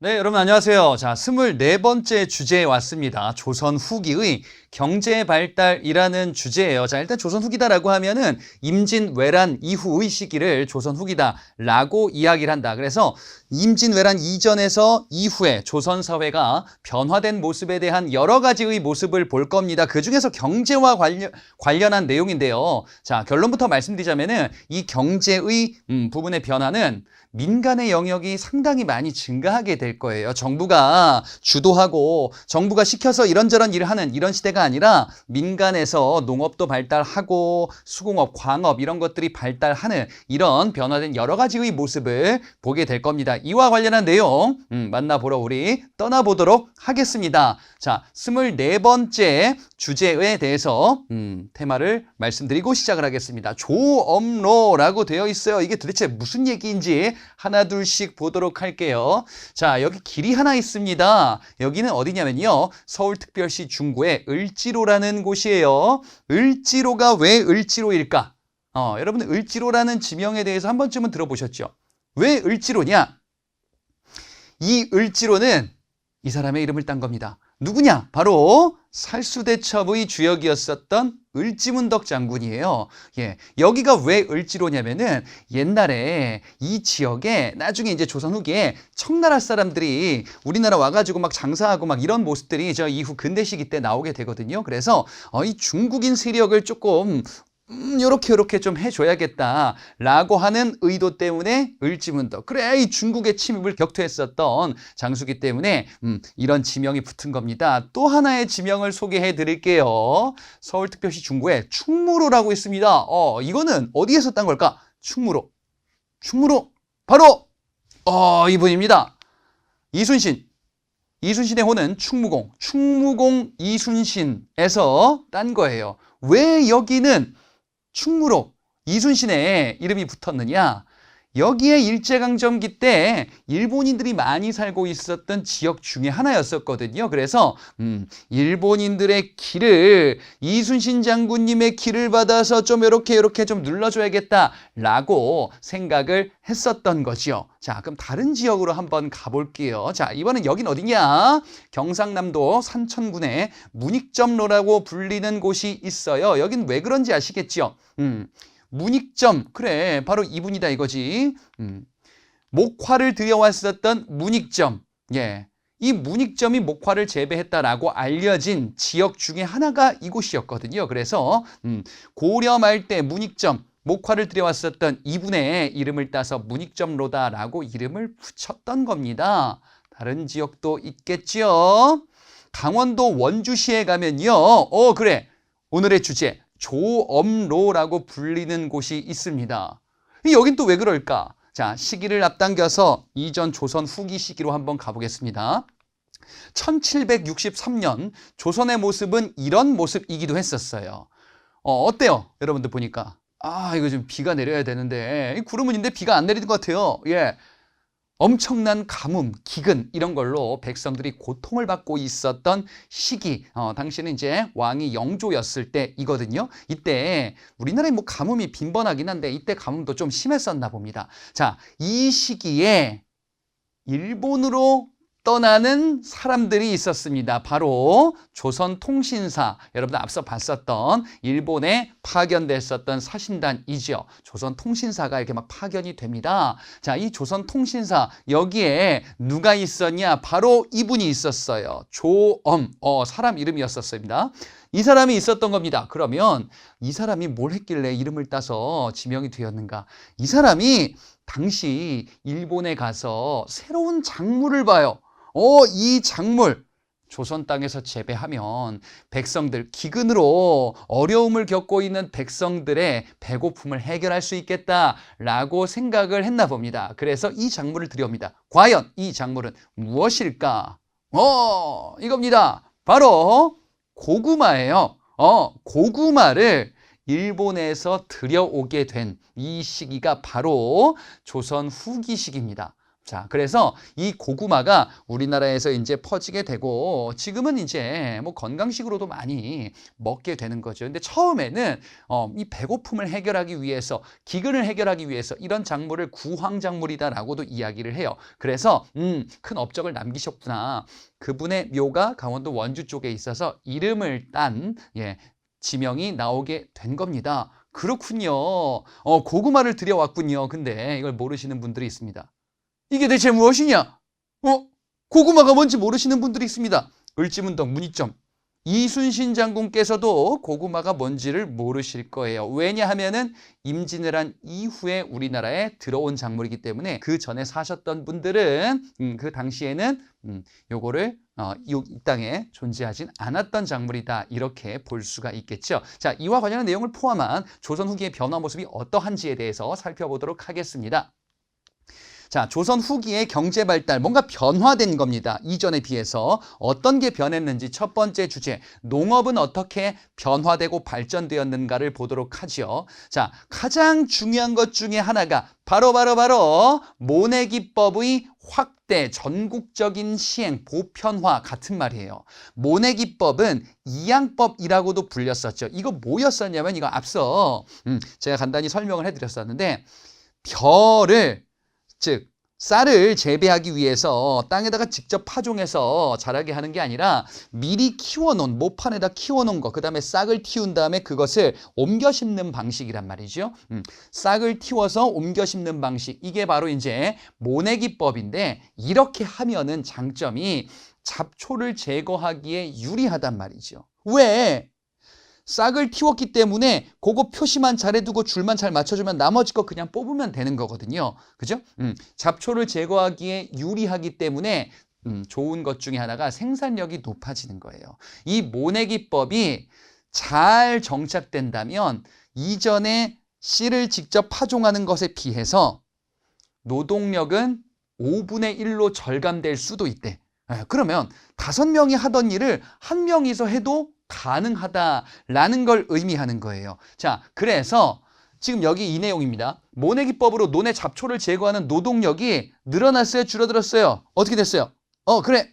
네, 여러분 안녕하세요. 자, 24번째 주제에 왔습니다. 조선 후기의 경제 발달이라는 주제예요. 자, 일단 조선 후기다라고 하면은 임진왜란 이후의 시기를 조선 후기다라고 이야기를 한다. 그래서 임진왜란 이전에서 이후에 조선 사회가 변화된 모습에 대한 여러 가지의 모습을 볼 겁니다. 그중에서 경제와 관련한 내용인데요. 자, 결론부터 말씀드리자면은 이 경제의 부분의 변화는 민간의 영역이 상당히 많이 증가하게 될 거예요. 정부가 주도하고 정부가 시켜서 이런저런 일을 하는 이런 시대가 아니라 민간에서 농업도 발달하고 수공업, 광업 이런 것들이 발달하는 이런 변화된 여러 가지의 모습을 보게 될 겁니다. 이와 관련한 내용 만나보러 우리 떠나보도록 하겠습니다. 자, 24번째 주제에 대해서 테마를 말씀드리고 시작을 하겠습니다. 조엄로라고 되어 있어요. 이게 도대체 무슨 얘기인지 하나 둘씩 보도록 할게요. 자, 여기 길이 하나 있습니다. 여기는 어디냐면요, 서울특별시 중구의 을지로라는 곳이에요. 을지로가 왜 을지로일까? 여러분 을지로라는 지명에 대해서 한 번쯤은 들어보셨죠? 왜 을지로냐? 이 을지로는 이 사람의 이름을 딴 겁니다. 누구냐? 바로 살수대첩의 주역이었었던 을지문덕 장군이에요. 예, 여기가 왜 을지로냐면은 옛날에 이 지역에 나중에 이제 조선 후기에 청나라 사람들이 우리나라 와가지고 막 장사하고 막 이런 모습들이 저 이후 근대 시기 때 나오게 되거든요. 그래서 이 중국인 세력을 조금 요렇게 좀 해줘야겠다라고 하는 의도 때문에 을지문덕. 그래, 이 중국의 침입을 격퇴했었던 장수기 때문에 이런 지명이 붙은 겁니다. 또 하나의 지명을 소개해 드릴게요. 서울특별시 중구에 충무로라고 있습니다. 이거는 어디에서 딴 걸까? 충무로. 바로 이분입니다. 이순신. 이순신의 호는 충무공 이순신에서 딴 거예요. 왜 여기는 충무로 이순신의 이름이 붙었느냐? 여기에 일제강점기 때 일본인들이 많이 살고 있었던 지역 중에 하나였었거든요. 그래서 일본인들의 길을 이순신 장군님의 길을 받아서 좀 이렇게 좀 눌러줘야겠다라고 생각을 했었던 거지요. 자, 그럼 다른 지역으로 한번 가볼게요. 자, 이번엔 여긴 어디냐? 경상남도 산천군에 문익점로라고 불리는 곳이 있어요. 여긴 왜 그런지 아시겠죠? 문익점, 그래, 바로 이분이다 이거지. 목화를 들여왔었던 문익점. 예, 이 문익점이 목화를 재배했다라고 알려진 지역 중에 하나가 이곳이었거든요. 그래서 고려 말 때 문익점, 목화를 들여왔었던 이분의 이름을 따서 문익점로다라고 이름을 붙였던 겁니다. 다른 지역도 있겠죠. 강원도 원주시에 가면요, 그래, 오늘의 주제 조엄로라고 불리는 곳이 있습니다. 여긴 또 왜 그럴까? 자, 시기를 앞당겨서 이전 조선 후기 시기로 한번 가보겠습니다. 1763년 조선의 모습은 이런 모습이기도 했었어요. 어때요? 여러분들 보니까. 이거 좀 비가 내려야 되는데 구름은 있는데 비가 안 내리는 것 같아요. 예. 엄청난 가뭄, 기근 이런 걸로 백성들이 고통을 받고 있었던 시기. 당시는 이제 왕이 영조였을 때이거든요. 이때 우리나라에 뭐 가뭄이 빈번하긴 한데 이때 가뭄도 좀 심했었나 봅니다. 자, 이 시기에 일본으로 떠나는 사람들이 있었습니다. 바로 조선통신사, 여러분들 앞서 봤었던 일본에 파견됐었던 사신단이죠. 조선통신사가 이렇게 막 파견이 됩니다. 자, 이 조선통신사 여기에 누가 있었냐? 바로 이분이 있었어요. 조엄, 사람 이름이었었습니다. 이 사람이 있었던 겁니다. 그러면 이 사람이 뭘 했길래 이름을 따서 지명이 되었는가? 이 사람이 당시 일본에 가서 새로운 작물을 봐요. 이 작물 조선 땅에서 재배하면 백성들, 기근으로 어려움을 겪고 있는 백성들의 배고픔을 해결할 수 있겠다라고 생각을 했나 봅니다. 그래서 이 작물을 들여옵니다. 과연 이 작물은 무엇일까? 이겁니다. 바로 고구마예요. 고구마를 일본에서 들여오게 된 이 시기가 바로 조선 후기 시기입니다. 자, 그래서 이 고구마가 우리나라에서 이제 퍼지게 되고 지금은 이제 뭐 건강식으로도 많이 먹게 되는 거죠. 근데 처음에는 이 배고픔을 해결하기 위해서, 기근을 해결하기 위해서 이런 작물을 구황작물이다라고도 이야기를 해요. 그래서 큰 업적을 남기셨구나. 그분의 묘가 강원도 원주 쪽에 있어서 이름을 딴 지명이 나오게 된 겁니다. 그렇군요. 고구마를 들여왔군요. 근데 이걸 모르시는 분들이 있습니다. 이게 대체 무엇이냐? 고구마가 뭔지 모르시는 분들이 있습니다. 을지문덕 문의점. 이순신 장군께서도 고구마가 뭔지를 모르실 거예요. 왜냐하면은 임진을 한 이후에 우리나라에 들어온 작물이기 때문에 그 전에 사셨던 분들은 그 당시에는 요거를 이 땅에 존재하진 않았던 작물이다. 이렇게 볼 수가 있겠죠. 자, 이와 관련한 내용을 포함한 조선 후기의 변화 모습이 어떠한지에 대해서 살펴보도록 하겠습니다. 자, 조선 후기의 경제 발달, 뭔가 변화된 겁니다. 이전에 비해서 어떤 게 변했는지 첫 번째 주제, 농업은 어떻게 변화되고 발전되었는가를 보도록 하죠. 자, 가장 중요한 것 중에 하나가 바로 모내기법의 확대, 전국적인 시행, 보편화 같은 말이에요. 모내기법은 이양법이라고도 불렸었죠. 이거 뭐였었냐면 이거 앞서 제가 간단히 설명을 해드렸었는데 즉 쌀을 재배하기 위해서 땅에다가 직접 파종해서 자라게 하는 게 아니라 미리 키워놓은, 모판에다 키워놓은 거, 그 다음에 싹을 틔운 다음에 그것을 옮겨 심는 방식이란 말이죠. 싹을 틔워서 옮겨 심는 방식, 이게 바로 이제 모내기법인데, 이렇게 하면은 장점이 잡초를 제거하기에 유리하단 말이죠. 왜? 싹을 틔웠기 때문에 그거 표시만 잘해두고 줄만 잘 맞춰주면 나머지 거 그냥 뽑으면 되는 거거든요. 그죠? 잡초를 제거하기에 유리하기 때문에 좋은 것 중에 하나가 생산력이 높아지는 거예요. 이 모내기법이 잘 정착된다면 이전에 씨를 직접 파종하는 것에 비해서 노동력은 5분의 1로 절감될 수도 있대. 그러면 5명이 하던 일을 1명이서 해도 가능하다라는 걸 의미하는 거예요. 자, 그래서 지금 여기 이 내용입니다. 모내기법으로 논의 잡초를 제거하는 노동력이 늘어났어요? 줄어들었어요? 어떻게 됐어요? 그래.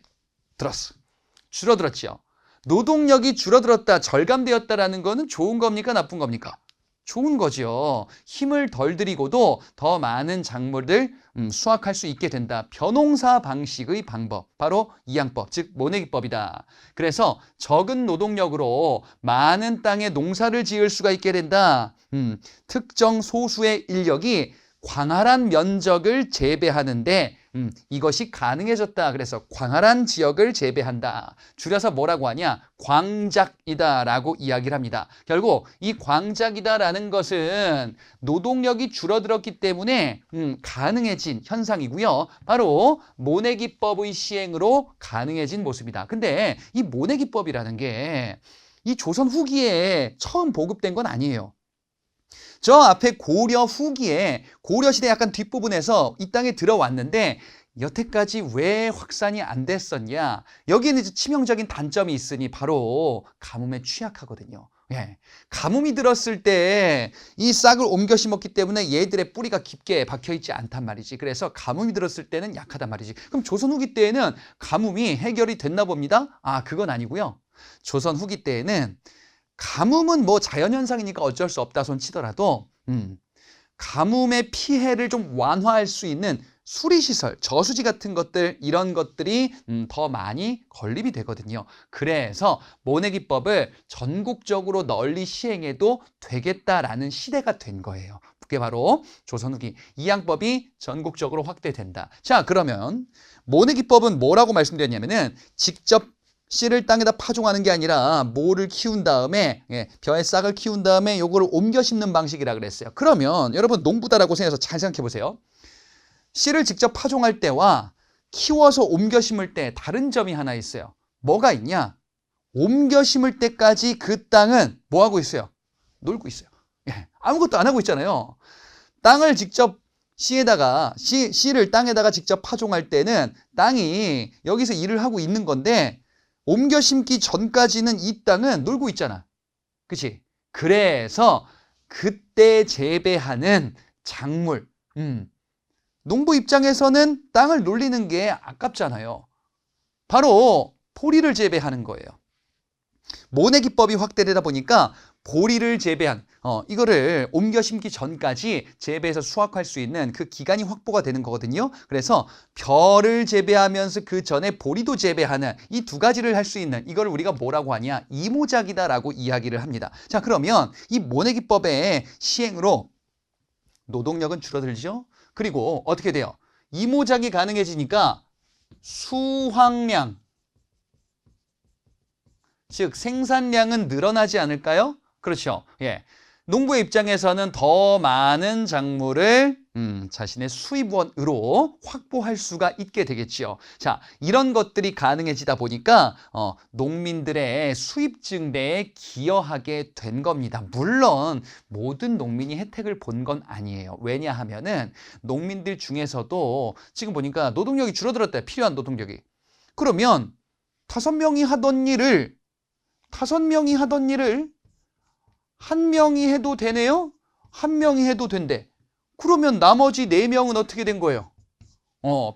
줄어들었지요. 노동력이 줄어들었다, 절감되었다라는 거는 좋은 겁니까? 나쁜 겁니까? 좋은 거죠. 힘을 덜 들이고도 더 많은 작물들 수확할 수 있게 된다. 벼농사 방식의 방법, 바로 이양법, 즉 모내기법이다. 그래서 적은 노동력으로 많은 땅에 농사를 지을 수가 있게 된다. 특정 소수의 인력이 광활한 면적을 재배하는데 이것이 가능해졌다. 그래서 광활한 지역을 재배한다. 줄여서 뭐라고 하냐? 광작이다라고 이야기를 합니다. 결국 이 광작이다라는 것은 노동력이 줄어들었기 때문에 가능해진 현상이고요. 바로 모내기법의 시행으로 가능해진 모습이다. 근데 이 모내기법이라는 게 이 조선 후기에 처음 보급된 건 아니에요. 저 앞에 고려 후기에, 고려 시대 약간 뒷부분에서 이 땅에 들어왔는데 여태까지 왜 확산이 안 됐었냐? 여기에는 이제 치명적인 단점이 있으니 바로 가뭄에 취약하거든요. 가뭄이 들었을 때 이 싹을 옮겨 심었기 때문에 얘들의 뿌리가 깊게 박혀있지 않단 말이지. 그래서 가뭄이 들었을 때는 약하단 말이지. 그럼 조선 후기 때에는 가뭄이 해결이 됐나 봅니다? 그건 아니고요. 조선 후기 때에는 가뭄은 뭐 자연현상이니까 어쩔 수 없다 손 치더라도 가뭄의 피해를 좀 완화할 수 있는 수리시설, 저수지 같은 것들, 이런 것들이 더 많이 건립이 되거든요. 그래서 모내기법을 전국적으로 널리 시행해도 되겠다라는 시대가 된 거예요. 그게 바로 조선 후기 이양법이 전국적으로 확대된다. 자, 그러면 모내기법은 뭐라고 말씀드렸냐면은 직접 씨를 땅에다 파종하는 게 아니라 모를 키운 다음에 벼의 싹을 키운 다음에 요거를 옮겨 심는 방식이라 그랬어요. 그러면 여러분 농부다라고 생각해서 잘 생각해 보세요. 씨를 직접 파종할 때와 키워서 옮겨 심을 때 다른 점이 하나 있어요. 뭐가 있냐? 옮겨 심을 때까지 그 땅은 뭐 하고 있어요? 놀고 있어요. 아무것도 안 하고 있잖아요. 땅을 직접 씨를 땅에다가 직접 파종할 때는 땅이 여기서 일을 하고 있는 건데 옮겨 심기 전까지는 이 땅은 놀고 있잖아. 그치? 그래서 그때 재배하는 작물, 농부 입장에서는 땅을 놀리는 게 아깝잖아요. 바로 보리를 재배하는 거예요. 모내 기법이 확대되다 보니까 보리를 재배한 이거를 옮겨 심기 전까지 재배해서 수확할 수 있는 그 기간이 확보가 되는 거거든요. 그래서 벼를 재배하면서 그 전에 보리도 재배하는 이 두 가지를 할 수 있는 이걸 우리가 뭐라고 하냐? 이모작이다라고 이야기를 합니다. 자, 그러면 이 모내 기법의 시행으로 노동력은 줄어들죠. 그리고 어떻게 돼요? 이모작이 가능해지니까 수확량, 즉 생산량은 늘어나지 않을까요? 그렇죠. 예. 농부의 입장에서는 더 많은 작물을 자신의 수입원으로 확보할 수가 있게 되겠죠. 자, 이런 것들이 가능해지다 보니까 농민들의 수입 증대에 기여하게 된 겁니다. 물론 모든 농민이 혜택을 본 건 아니에요. 왜냐하면은 농민들 중에서도 지금 보니까 노동력이 줄어들었다. 필요한 노동력이. 그러면 5명이 하던 일을 1명이 해도 되네요? 1명이 해도 된대. 그러면 나머지 4명은 어떻게 된 거예요?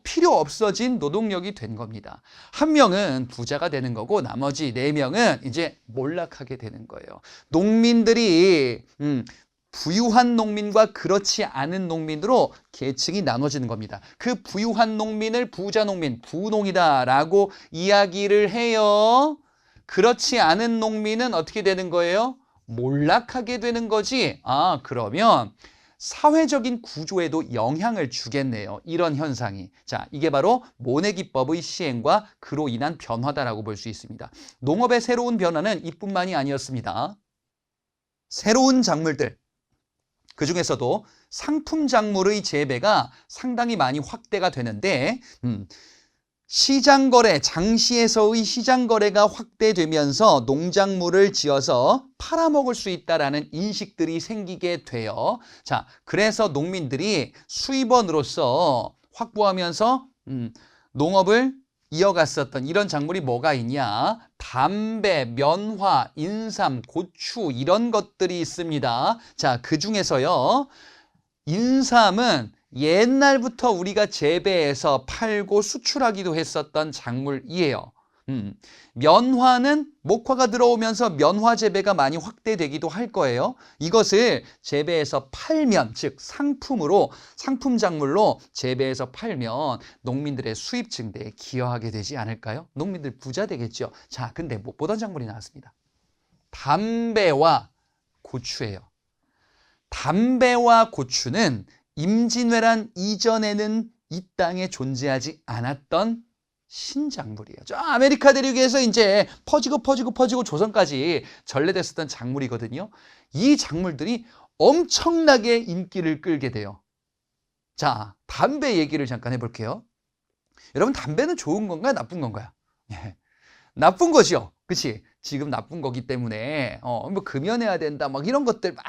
필요 없어진 노동력이 된 겁니다. 1명은 부자가 되는 거고 나머지 4명은 이제 몰락하게 되는 거예요. 농민들이 부유한 농민과 그렇지 않은 농민으로 계층이 나눠지는 겁니다. 그 부유한 농민을 부자 농민, 부농이다라고 이야기를 해요. 그렇지 않은 농민은 어떻게 되는 거예요? 몰락하게 되는 거지. 아, 그러면 사회적인 구조에도 영향을 주겠네요. 이런 현상이. 자, 이게 바로 모내 기법의 시행과 그로 인한 변화다라고 볼 수 있습니다. 농업의 새로운 변화는 이뿐만이 아니었습니다. 새로운 작물들, 그중에서도 상품 작물의 재배가 상당히 많이 확대가 되는데 시장 거래, 장시에서의 시장 거래가 확대되면서 농작물을 지어서 팔아먹을 수 있다라는 인식들이 생기게 돼요. 자, 그래서 농민들이 수입원으로서 확보하면서 농업을 이어갔었던 이런 작물이 뭐가 있냐? 담배, 면화, 인삼, 고추 이런 것들이 있습니다. 자, 그 중에서요. 인삼은 옛날부터 우리가 재배해서 팔고 수출하기도 했었던 작물이에요. 면화는 목화가 들어오면서 면화 재배가 많이 확대되기도 할 거예요. 이것을 재배해서 팔면, 즉 상품으로, 상품 작물로 재배해서 팔면 농민들의 수입 증대에 기여하게 되지 않을까요? 농민들 부자 되겠죠. 자, 근데 못 보던 작물이 나왔습니다. 담배와 고추예요. 담배와 고추는 임진왜란 이전에는 이 땅에 존재하지 않았던 신작물이에요. 저 아메리카 대륙에서 이제 퍼지고 조선까지 전래됐었던 작물이거든요. 이 작물들이 엄청나게 인기를 끌게 돼요. 자, 담배 얘기를 잠깐 해볼게요. 여러분, 담배는 좋은 건가요? 나쁜 건가요? 나쁜 거죠. 그치? 지금 나쁜 거기 때문에 뭐 금연해야 된다 막 이런 것들 막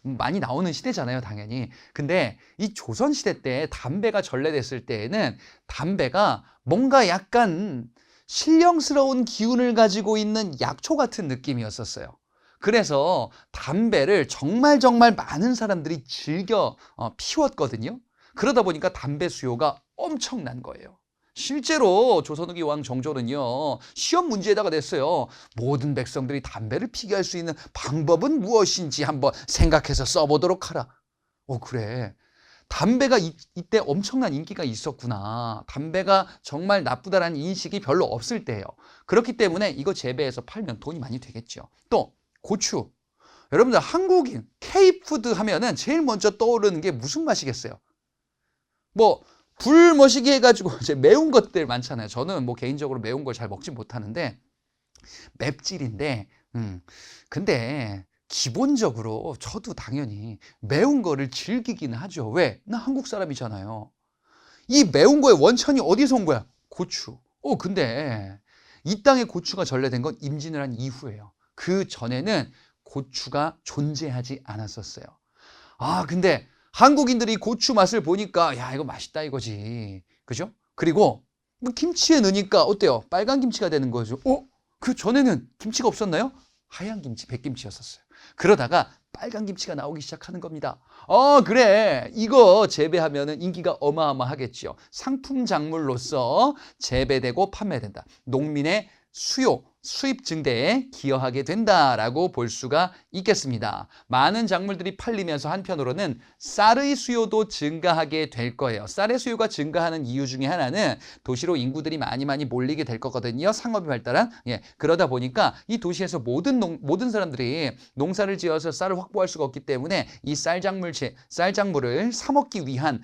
많이 나오는 시대잖아요, 당연히. 근데 이 조선 시대 때 담배가 전래됐을 때에는 담배가 뭔가 약간 신령스러운 기운을 가지고 있는 약초 같은 느낌이었었어요. 그래서 담배를 정말 많은 사람들이 즐겨 피웠거든요. 그러다 보니까 담배 수요가 엄청난 거예요. 실제로 조선 후기 왕 정조는요, 시험 문제에다가 냈어요. 모든 백성들이 담배를 피게 할 수 있는 방법은 무엇인지 한번 생각해서 써보도록 하라. 그래. 담배가 이때 엄청난 인기가 있었구나. 담배가 정말 나쁘다라는 인식이 별로 없을 때예요. 그렇기 때문에 이거 재배해서 팔면 돈이 많이 되겠죠. 또 고추. 여러분들 한국인 K푸드 하면은 제일 먼저 떠오르는 게 무슨 맛이겠어요? 불 머시기 해가지고 이제 매운 것들 많잖아요. 저는 개인적으로 매운 걸 잘 먹지 못하는데 맵찔인데 근데 기본적으로 저도 당연히 매운 거를 즐기기는 하죠. 왜? 나 한국 사람이잖아요. 이 매운 거의 원천이 어디서 온 거야? 고추. 근데 이 땅에 고추가 전래된 건 임진왜란 이후예요. 그 전에는 고추가 존재하지 않았었어요. 근데 한국인들이 고추 맛을 보니까 야, 이거 맛있다 이거지. 그죠? 그리고 김치에 넣으니까 어때요? 빨간 김치가 되는 거죠. 그 전에는 김치가 없었나요? 하얀 김치, 백김치였었어요. 그러다가 빨간 김치가 나오기 시작하는 겁니다. 그래. 이거 재배하면은 인기가 어마어마하겠죠. 상품 작물로서 재배되고 판매된다. 농민의 수입 증대에 기여하게 된다라고 볼 수가 있겠습니다. 많은 작물들이 팔리면서 한편으로는 쌀의 수요도 증가하게 될 거예요. 쌀의 수요가 증가하는 이유 중에 하나는 도시로 인구들이 많이 몰리게 될 거거든요. 상업이 발달한. 그러다 보니까 이 도시에서 모든 사람들이 농사를 지어서 쌀을 확보할 수가 없기 때문에 이 쌀작물을 사 먹기 위한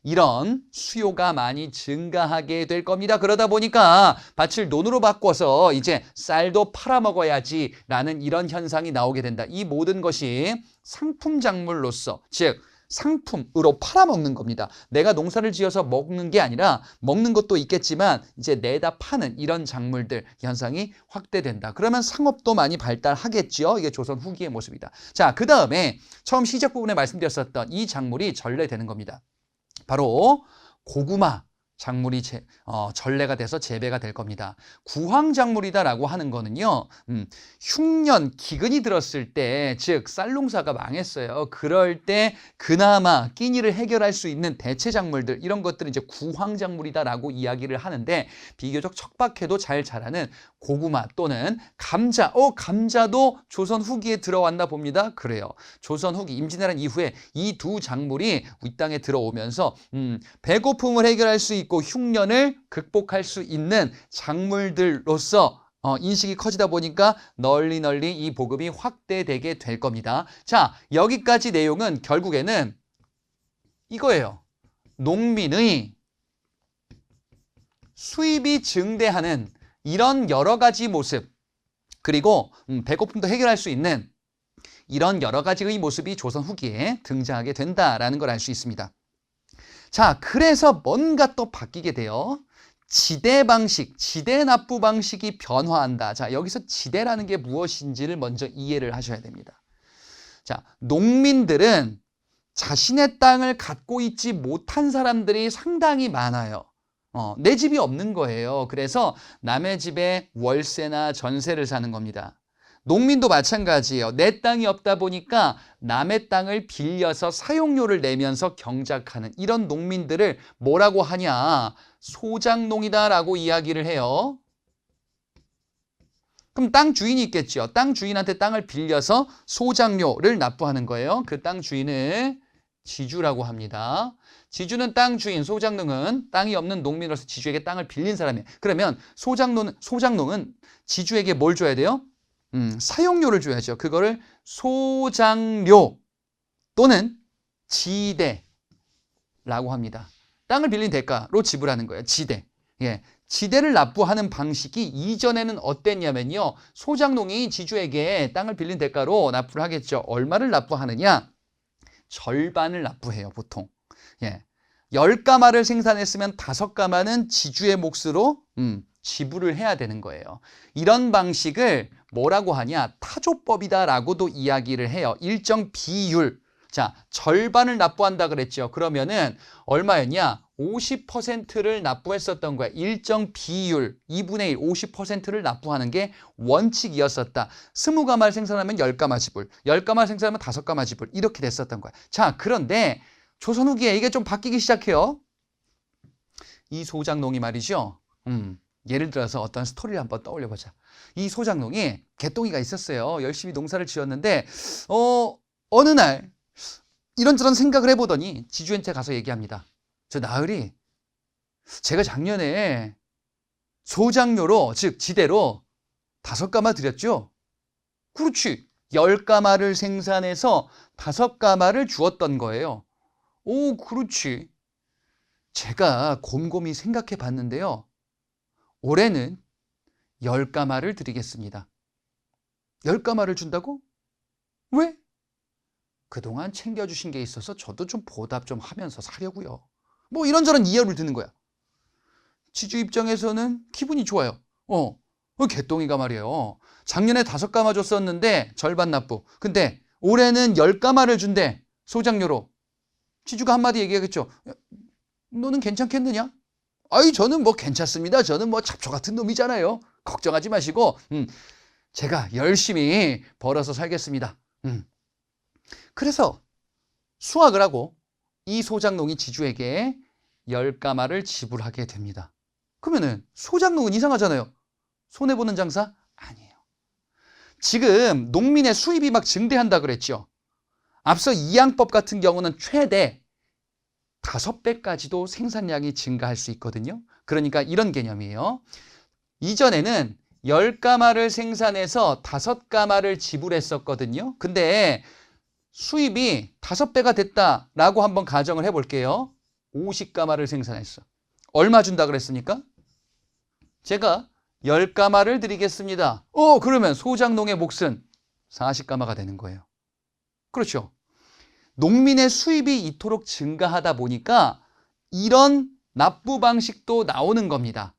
이런 수요가 많이 증가하게 될 겁니다. 그러다 보니까 밭을 논으로 바꿔서 이제 쌀도 팔아먹어야지 라는 이런 현상이 나오게 된다. 이 모든 것이 상품 작물로서, 즉 상품으로 팔아먹는 겁니다. 내가 농사를 지어서 먹는 게 아니라 먹는 것도 있겠지만 이제 내다 파는 이런 작물들 현상이 확대된다. 그러면 상업도 많이 발달하겠죠. 이게 조선 후기의 모습이다. 자, 그 다음에 처음 시작 부분에 말씀드렸었던 이 작물이 전래되는 겁니다. 바로 고구마 작물이 전래가 돼서 재배가 될 겁니다. 구황작물이다라고 하는 거는요, 흉년, 기근이 들었을 때, 즉 쌀농사가 망했어요. 그럴 때 그나마 끼니를 해결할 수 있는 대체 작물들, 이런 것들은 이제 구황작물이다라고 이야기를 하는데, 비교적 척박해도 잘 자라는 고구마 또는 감자, 감자도 조선 후기에 들어왔나 봅니다. 그래요. 조선 후기, 임진왜란 이후에 이 두 작물이 이 땅에 들어오면서 배고픔을 해결할 수 있고 흉년을 극복할 수 있는 작물들로서 인식이 커지다 보니까 널리 이 보급이 확대되게 될 겁니다. 자, 여기까지 내용은 결국에는 이거예요. 농민의 수입이 증대하는 이런 여러 가지 모습, 그리고 배고픔도 해결할 수 있는 이런 여러 가지의 모습이 조선 후기에 등장하게 된다라는 걸 알 수 있습니다. 자, 그래서 뭔가 또 바뀌게 돼요. 지대 방식, 지대 납부 방식이 변화한다. 자, 여기서 지대라는 게 무엇인지를 먼저 이해를 하셔야 됩니다. 자, 농민들은 자신의 땅을 갖고 있지 못한 사람들이 상당히 많아요. 내 집이 없는 거예요. 그래서 남의 집에 월세나 전세를 사는 겁니다. 농민도 마찬가지예요. 내 땅이 없다 보니까 남의 땅을 빌려서 사용료를 내면서 경작하는 이런 농민들을 뭐라고 하냐? 소작농이다라고 이야기를 해요. 그럼 땅 주인이 있겠죠. 땅 주인한테 땅을 빌려서 소작료를 납부하는 거예요. 그 땅 주인을 지주라고 합니다. 지주는 땅 주인, 소작농은 땅이 없는 농민으로서 지주에게 땅을 빌린 사람이에요. 그러면 소작농은 지주에게 뭘 줘야 돼요? 사용료를 줘야죠. 그거를 소작료 또는 지대라고 합니다. 땅을 빌린 대가로 지불하는 거예요. 지대. 지대를 납부하는 방식이 이전에는 어땠냐면요. 소작농이 지주에게 땅을 빌린 대가로 납부를 하겠죠. 얼마를 납부하느냐? 절반을 납부해요, 보통. 10가마를 생산했으면 5가마는 지주의 몫으로 지불을 해야 되는 거예요. 이런 방식을 뭐라고 하냐? 타조법이다라고도 이야기를 해요. 일정 비율. 자, 절반을 납부한다 그랬죠. 그러면은 얼마였냐? 50%를 납부했었던 거야. 일정 비율, 2분의 1, 50%를 납부하는 게 원칙이었었다. 20가마를 생산하면 10가마 지불, 10가마를 생산하면 5가마 지불, 이렇게 됐었던 거야. 자, 그런데 조선 후기에 이게 좀 바뀌기 시작해요. 이 소작농이 말이죠. 예를 들어서 어떤 스토리를 한번 떠올려 보자. 이 소작농이 개똥이가 있었어요. 열심히 농사를 지었는데 어느 날 이런저런 생각을 해보더니 지주한테 가서 얘기합니다. 저 나으리, 제가 작년에 소작료로, 즉 지대로 5가마 드렸죠? 그렇지. 10가마를 생산해서 5가마를 주었던 거예요. 오, 그렇지. 제가 곰곰이 생각해 봤는데요. 올해는 10가마를 드리겠습니다. 10가마를 준다고? 왜? 그동안 챙겨주신 게 있어서 저도 좀 보답 좀 하면서 사려고요. 뭐 이런저런 이유를 드는 거야. 지주 입장에서는 기분이 좋아요. 개똥이가 말이에요. 작년에 5가마 줬었는데 절반 납부. 근데 올해는 10가마를 준대. 소작료로. 지주가 한마디 얘기하겠죠. 너는 괜찮겠느냐? 아이, 저는 뭐 괜찮습니다. 저는 뭐 잡초 같은 놈이잖아요. 걱정하지 마시고 제가 열심히 벌어서 살겠습니다. 그래서 수확을 하고 이 소작농이 지주에게 10가마를 지불하게 됩니다. 그러면은 소작농은 이상하잖아요. 손해보는 장사? 아니에요. 지금 농민의 수입이 막 증대한다 그랬죠. 앞서 이양법 같은 경우는 최대 5배까지도 생산량이 증가할 수 있거든요. 그러니까 이런 개념이에요. 이전에는 10가마를 생산해서 5가마를 지불했었거든요. 근데 수입이 5배가 됐다라고 한번 가정을 해볼게요. 50가마를 생산했어. 얼마 준다 그랬습니까? 제가 10가마를 드리겠습니다. 그러면 소작농의 몫은 40가마가 되는 거예요. 그렇죠. 농민의 수입이 이토록 증가하다 보니까 이런 납부 방식도 나오는 겁니다.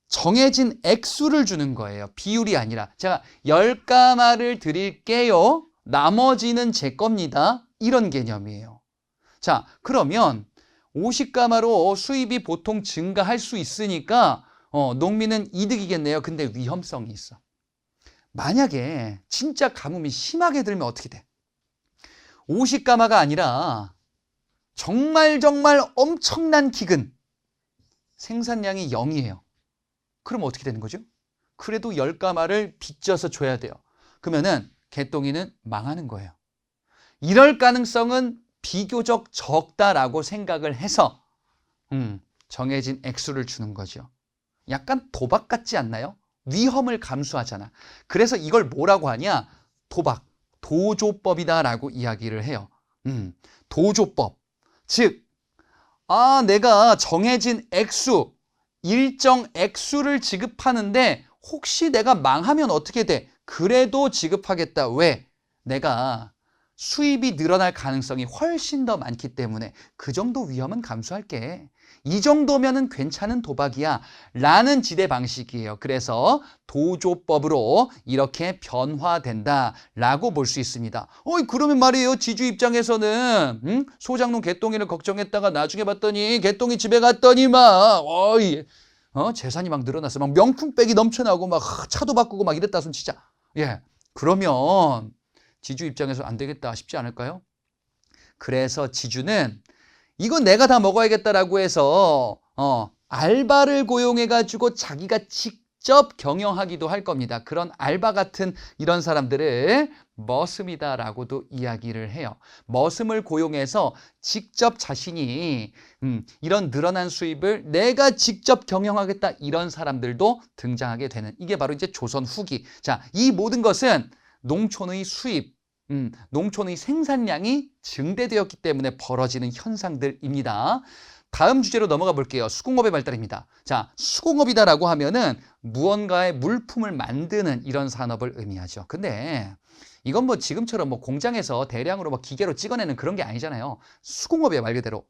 정해진 액수를 주는 거예요. 비율이 아니라 제가 10가마를 드릴게요. 나머지는 제 겁니다. 이런 개념이에요. 자, 그러면 50가마로 수입이 보통 증가할 수 있으니까 농민은 이득이겠네요. 근데 위험성이 있어. 만약에 진짜 가뭄이 심하게 들면 어떻게 돼? 50가마가 아니라 정말 엄청난 기근. 생산량이 0이에요. 그럼 어떻게 되는 거죠? 그래도 10가마를 빚져서 줘야 돼요. 그러면은 개똥이는 망하는 거예요. 이럴 가능성은 비교적 적다라고 생각을 해서 정해진 액수를 주는 거죠. 약간 도박 같지 않나요? 위험을 감수하잖아. 그래서 이걸 뭐라고 하냐? 도박, 도조법이다라고 이야기를 해요. 도조법. 즉, 내가 정해진 액수, 일정 액수를 지급하는데 혹시 내가 망하면 어떻게 돼? 그래도 지급하겠다. 왜? 내가 수입이 늘어날 가능성이 훨씬 더 많기 때문에 그 정도 위험은 감수할게. 이 정도면은 괜찮은 도박이야 라는 지대 방식이에요. 그래서 도조법으로 이렇게 변화된다라고 볼 수 있습니다. 그러면 말이에요. 지주 입장에서는 소작농 개똥이를 걱정했다가 나중에 봤더니 개똥이 집에 갔더니 막 재산이 막 늘어났어. 막 명품백이 넘쳐나고 막 차도 바꾸고 막 이랬다 손 치자. 그러면 지주 입장에서 안 되겠다 싶지 않을까요? 그래서 지주는 이건 내가 다 먹어야겠다라고 해서 알바를 고용해가지고 자기가 직접 경영하기도 할 겁니다. 그런 알바 같은 이런 사람들을 머슴이다라고도 이야기를 해요. 머슴을 고용해서 직접 자신이 이런 늘어난 수입을 내가 직접 경영하겠다 이런 사람들도 등장하게 되는 이게 바로 이제 조선 후기. 자, 이 모든 것은 농촌의 수입, 농촌의 생산량이 증대되었기 때문에 벌어지는 현상들입니다. 다음 주제로 넘어가 볼게요. 수공업의 발달입니다. 자, 수공업이다라고 하면은 무언가의 물품을 만드는 이런 산업을 의미하죠. 근데 이건 뭐 지금처럼 뭐 공장에서 대량으로 막 기계로 찍어내는 그런 게 아니잖아요. 수공업이에요, 말 그대로.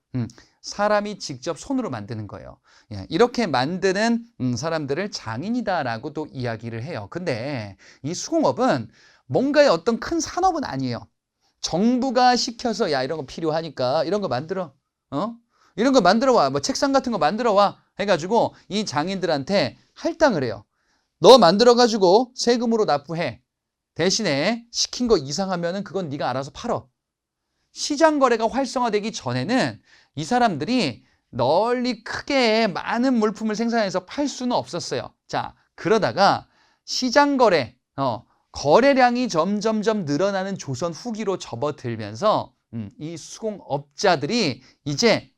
사람이 직접 손으로 만드는 거예요. 이렇게 만드는 사람들을 장인이다라고도 이야기를 해요. 근데 이 수공업은 뭔가의 어떤 큰 산업은 아니에요. 정부가 시켜서 야 이런 거 필요하니까 이런 거 만들어. 이런 거 만들어 와. 뭐 책상 같은 거 만들어 와. 해가지고 이 장인들한테 할당을 해요. 너 만들어 가지고 세금으로 납부해. 대신에 시킨 거 이상하면은 그건 네가 알아서 팔어. 시장 거래가 활성화되기 전에는 이 사람들이 널리 크게 많은 물품을 생산해서 팔 수는 없었어요. 자, 그러다가 시장 거래, 거래량이 점점점 늘어나는 조선 후기로 접어들면서 이 수공업자들이 이제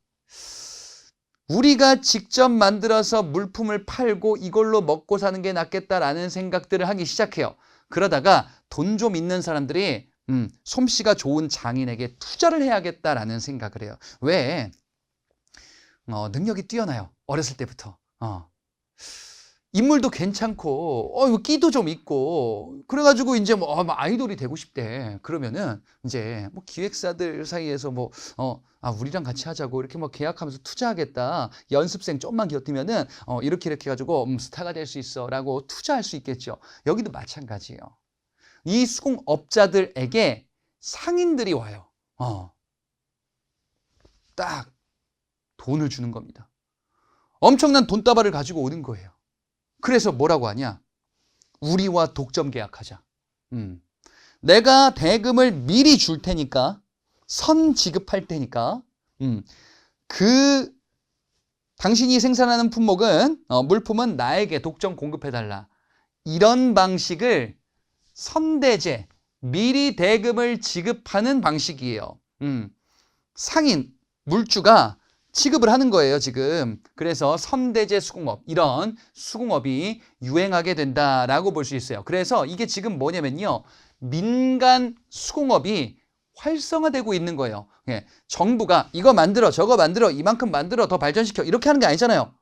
우리가 직접 만들어서 물품을 팔고 이걸로 먹고 사는 게 낫겠다라는 생각들을 하기 시작해요. 그러다가 돈 좀 있는 사람들이 솜씨가 좋은 장인에게 투자를 해야겠다라는 생각을 해요. 왜? 능력이 뛰어나요. 어렸을 때부터. 인물도 괜찮고, 끼도 좀 있고, 그래가지고 이제 뭐 아이돌이 되고 싶대. 그러면은 이제 뭐 기획사들 사이에서 우리랑 같이 하자고 이렇게 뭐 계약하면서 투자하겠다. 연습생 좀만 곁들면은 이렇게 해가지고 스타가 될 수 있어라고 투자할 수 있겠죠. 여기도 마찬가지예요. 이 수공업자들에게 상인들이 와요. 딱 돈을 주는 겁니다. 엄청난 돈다발을 가지고 오는 거예요. 그래서 뭐라고 하냐? 우리와 독점 계약하자. 내가 대금을 미리 줄 테니까, 선 지급할 테니까, 당신이 생산하는 품목은, 물품은 나에게 독점 공급해달라. 이런 방식을 선대제, 미리 대금을 지급하는 방식이에요. 상인, 물주가 지급을 하는 거예요, 지금. 그래서 선대제 수공업, 이런 수공업이 유행하게 된다라고 볼 수 있어요. 그래서 이게 지금 뭐냐면요, 민간 수공업이 활성화되고 있는 거예요. 예, 정부가 이거 만들어, 저거 만들어, 이만큼 만들어, 더 발전시켜, 이렇게 하는 게 아니잖아요.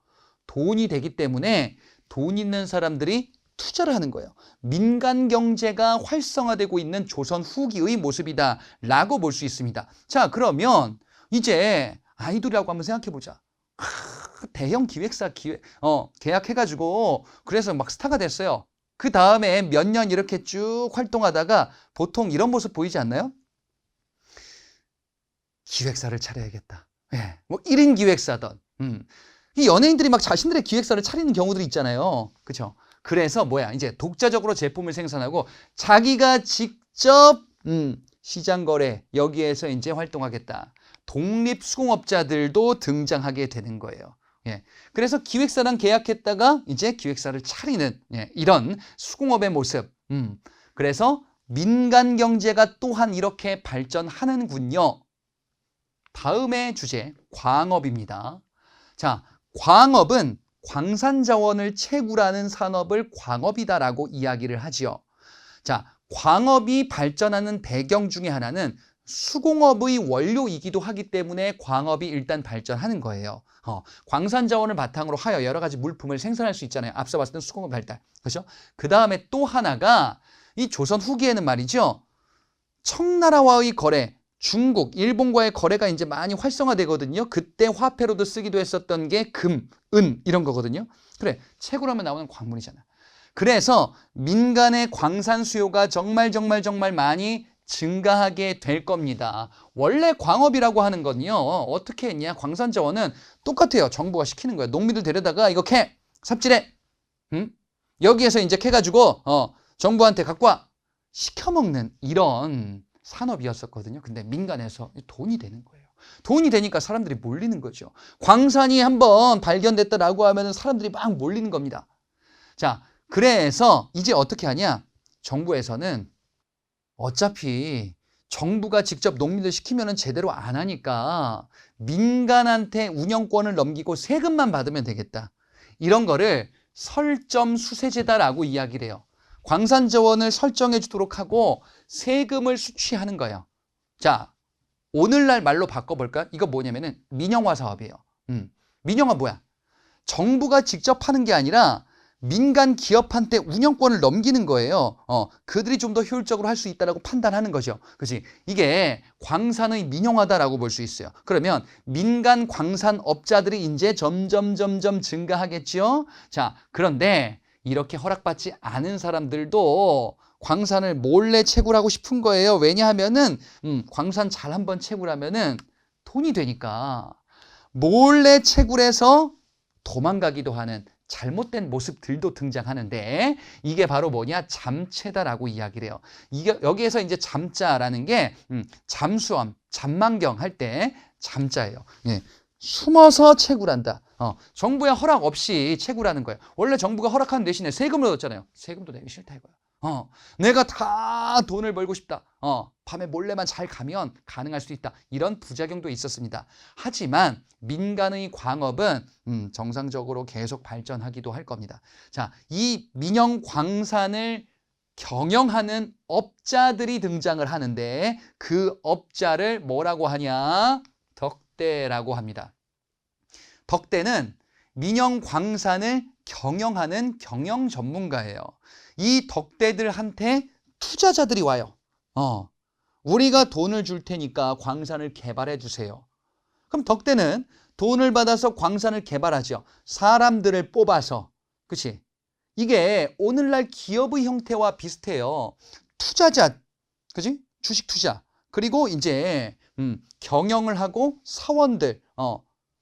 돈이 되기 때문에 돈 있는 사람들이 투자를 하는 거예요. 민간 경제가 활성화되고 있는 조선 후기의 모습이다라고 볼 수 있습니다. 자, 그러면 이제 아이돌이라고 한번 생각해 보자. 대형 기획사 계약해가지고 그래서 막 스타가 됐어요. 그 다음에 몇 년 이렇게 쭉 활동하다가 보통 이런 모습 보이지 않나요? 기획사를 차려야겠다. 예, 뭐 1인 기획사던. 이 연예인들이 막 자신들의 기획사를 차리는 경우들이 있잖아요. 그렇죠? 그래서 뭐야, 이제 독자적으로 제품을 생산하고 자기가 직접 시장 거래 여기에서 이제 활동하겠다. 독립 수공업자들도 등장하게 되는 거예요. 예. 그래서 기획사랑 계약했다가 이제 기획사를 차리는, 예, 이런 수공업의 모습. 그래서 민간 경제가 또한 이렇게 발전하는군요. 다음의 주제, 광업입니다. 자, 광업은 광산 자원을 채굴하는 산업을 광업이다라고 이야기를 하지요. 자, 광업이 발전하는 배경 중에 하나는 수공업의 원료이기도 하기 때문에 광업이 일단 발전하는 거예요. 광산 자원을 바탕으로 하여 여러 가지 물품을 생산할 수 있잖아요. 앞서 봤을 때 수공업 발달. 그렇죠? 그 다음에 또 하나가 이 조선 후기에는 말이죠. 청나라와의 거래, 중국, 일본과의 거래가 이제 많이 활성화되거든요. 그때 화폐로도 쓰기도 했었던 게 금, 은 이런 거거든요. 그래, 채굴하면 나오는 광물이잖아. 그래서 민간의 광산 수요가 정말 많이 증가하게 될 겁니다. 원래 광업이라고 하는 건요, 어떻게 했냐? 광산 자원은 똑같아요. 정부가 시키는 거예요. 농민들 데려다가 이거 캐, 삽질해. 여기에서 이제 캐가지고 정부한테 갖고 와. 시켜먹는 이런 산업이었었거든요. 근데 민간에서 돈이 되는 거예요. 돈이 되니까 사람들이 몰리는 거죠. 광산이 한번 발견됐다라고 하면 사람들이 막 몰리는 겁니다. 자, 그래서 이제 어떻게 하냐? 정부에서는 어차피 정부가 직접 농민들 시키면 제대로 안 하니까 민간한테 운영권을 넘기고 세금만 받으면 되겠다. 이런 거를 설점 수세제다라고 이야기를 해요. 광산 자원을 설정해 주도록 하고 세금을 수취하는 거예요. 자, 오늘날 말로 바꿔볼까? 이거 뭐냐면은 민영화 사업이에요. 민영화 뭐야? 정부가 직접 하는 게 아니라 민간 기업한테 운영권을 넘기는 거예요. 그들이 좀 더 효율적으로 할 수 있다라고 판단하는 거죠. 그렇지? 이게 광산의 민영화다라고 볼 수 있어요. 그러면 민간 광산업자들이 이제 점점 증가하겠죠. 자, 그런데 이렇게 허락받지 않은 사람들도 광산을 몰래 채굴하고 싶은 거예요. 왜냐하면은 광산 잘 한번 채굴하면은 돈이 되니까 몰래 채굴해서 도망가기도 하는 잘못된 모습들도 등장하는데 이게 바로 뭐냐? 잠채다라고 이야기를 해요. 이게 여기에서 이제 잠자라는 게 잠수함, 잠망경 할 때 잠자예요. 예. 숨어서 채굴한다. 정부의 허락 없이 채굴하는 거예요. 원래 정부가 허락하는 대신에 세금을 얻었잖아요. 세금도 내기 싫다 이거야. 내가 다 돈을 벌고 싶다. 밤에 몰래만 잘 가면 가능할 수 있다. 이런 부작용도 있었습니다. 하지만 민간의 광업은 정상적으로 계속 발전하기도 할 겁니다. 자, 이 민영 광산을 경영하는 업자들이 등장을 하는데 그 업자를 뭐라고 하냐? 덕대라고 합니다. 덕대는 민영 광산을 경영하는 경영 전문가예요. 이 덕대들한테 투자자들이 와요. 우리가 돈을 줄 테니까 광산을 개발해 주세요. 그럼 덕대는 돈을 받아서 광산을 개발하죠. 사람들을 뽑아서. 그치? 이게 오늘날 기업의 형태와 비슷해요. 투자자, 그치? 주식 투자. 그리고 이제 경영을 하고 사원들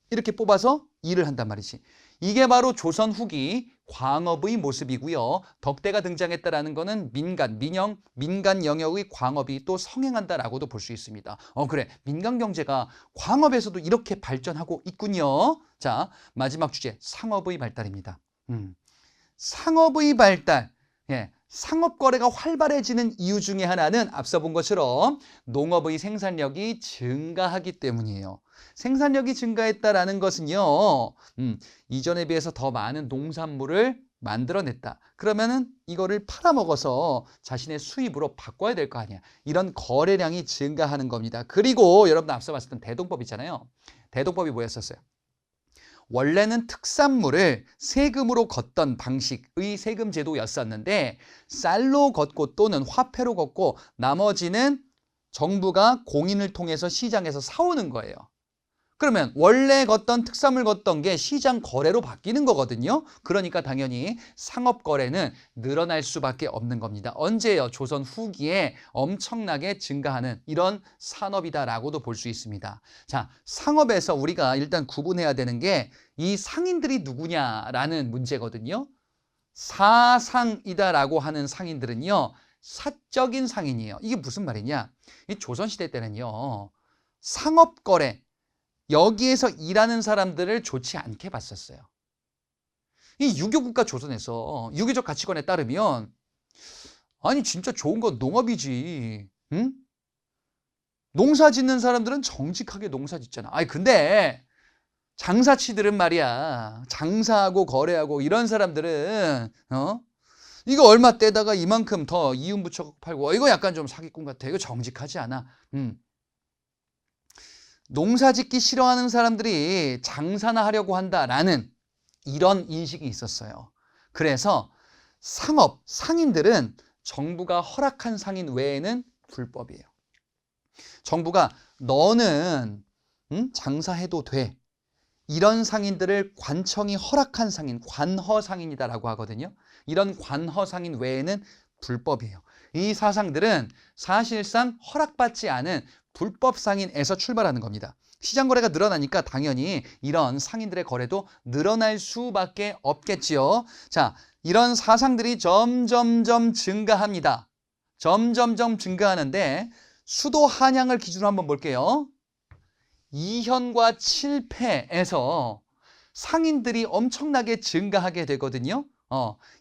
이렇게 뽑아서 일을 한단 말이지. 이게 바로 조선 후기 광업의 모습이고요. 덕대가 등장했다라는 것은 민간 영역의 광업이 또 성행한다라고도 볼 수 있습니다. 그래. 민간 경제가 광업에서도 이렇게 발전하고 있군요. 자, 마지막 주제, 상업의 발달입니다. 상업의 발달. 예. 상업 거래가 활발해지는 이유 중에 하나는 앞서 본 것처럼 농업의 생산력이 증가하기 때문이에요. 생산력이 증가했다라는 것은요, 이전에 비해서 더 많은 농산물을 만들어냈다. 그러면은 이거를 팔아먹어서 자신의 수입으로 바꿔야 될 거 아니야. 이런 거래량이 증가하는 겁니다. 그리고 여러분 앞서 봤었던 대동법 있잖아요. 대동법이 뭐였었어요? 원래는 특산물을 세금으로 걷던 방식의 세금 제도였었는데 쌀로 걷고 또는 화폐로 걷고 나머지는 정부가 공인을 통해서 시장에서 사오는 거예요. 그러면 원래 걷던 특산물 걷던 게 시장 거래로 바뀌는 거거든요. 그러니까 당연히 상업 거래는 늘어날 수밖에 없는 겁니다. 언제요? 조선 후기에 엄청나게 증가하는 이런 산업이다라고도 볼 수 있습니다. 자, 상업에서 우리가 일단 구분해야 되는 게 이 상인들이 누구냐라는 문제거든요. 사상이다라고 하는 상인들은요, 사적인 상인이에요. 이게 무슨 말이냐? 이 조선시대 때는요, 상업 거래, 여기에서 일하는 사람들을 좋지 않게 봤었어요. 이 유교국가 조선에서 유교적 가치관에 따르면 아니 진짜 좋은 건 농업이지. 응? 농사 짓는 사람들은 정직하게 농사 짓잖아. 아니 근데 장사치들은 말이야. 장사하고 거래하고 이런 사람들은 이거 얼마 떼다가 이만큼 더 이윤 붙여 팔고 이거 약간 좀 사기꾼 같아. 이거 정직하지 않아. 농사 짓기 싫어하는 사람들이 장사나 하려고 한다라는 이런 인식이 있었어요. 그래서 상인들은 정부가 허락한 상인 외에는 불법이에요. 정부가 너는 장사해도 돼. 이런 상인들을 관청이 허락한 상인, 관허상인이다라고 하거든요. 이런 관허상인 외에는 불법이에요. 이 사상들은 사실상 허락받지 않은 불법 상인에서 출발하는 겁니다. 시장 거래가 늘어나니까 당연히 이런 상인들의 거래도 늘어날 수밖에 없겠지요. 자, 이런 사상들이 점점점 증가합니다. 점점점 증가하는데 수도 한양을 기준으로 한번 볼게요. 2현과 7패에서 상인들이 엄청나게 증가하게 되거든요.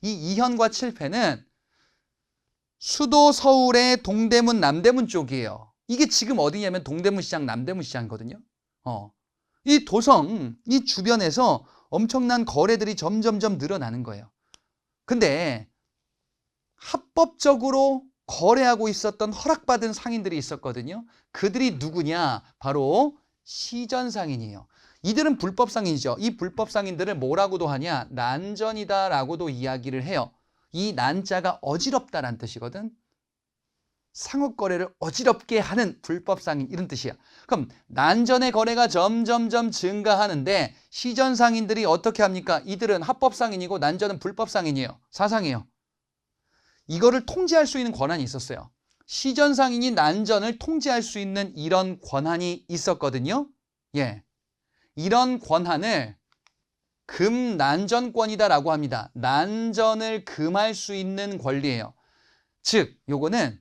이 2현과 7패는 수도 서울의 동대문, 남대문 쪽이에요. 이게 지금 어디냐면 동대문 시장, 남대문 시장이거든요. 이 도성, 이 주변에서 엄청난 거래들이 점점점 늘어나는 거예요. 근데 합법적으로 거래하고 있었던 허락받은 상인들이 있었거든요. 그들이 누구냐? 바로 시전상인이에요. 이들은 불법상인이죠. 이 불법상인들을 뭐라고도 하냐? 난전이다라고도 이야기를 해요. 이 난자가 어지럽다라는 뜻이거든. 상업거래를 어지럽게 하는 불법상인 이런 뜻이야. 그럼 난전의 거래가 점점점 증가하는데 시전상인들이 어떻게 합니까? 이들은 합법상인이고 난전은 불법상인이에요. 사상이에요. 이거를 통제할 수 있는 권한이 있었어요. 시전상인이 난전을 통제할 수 있는 이런 권한이 있었거든요. 예, 이런 권한을 금난전권이다라고 합니다. 난전을 금할 수 있는 권리예요. 즉, 요거는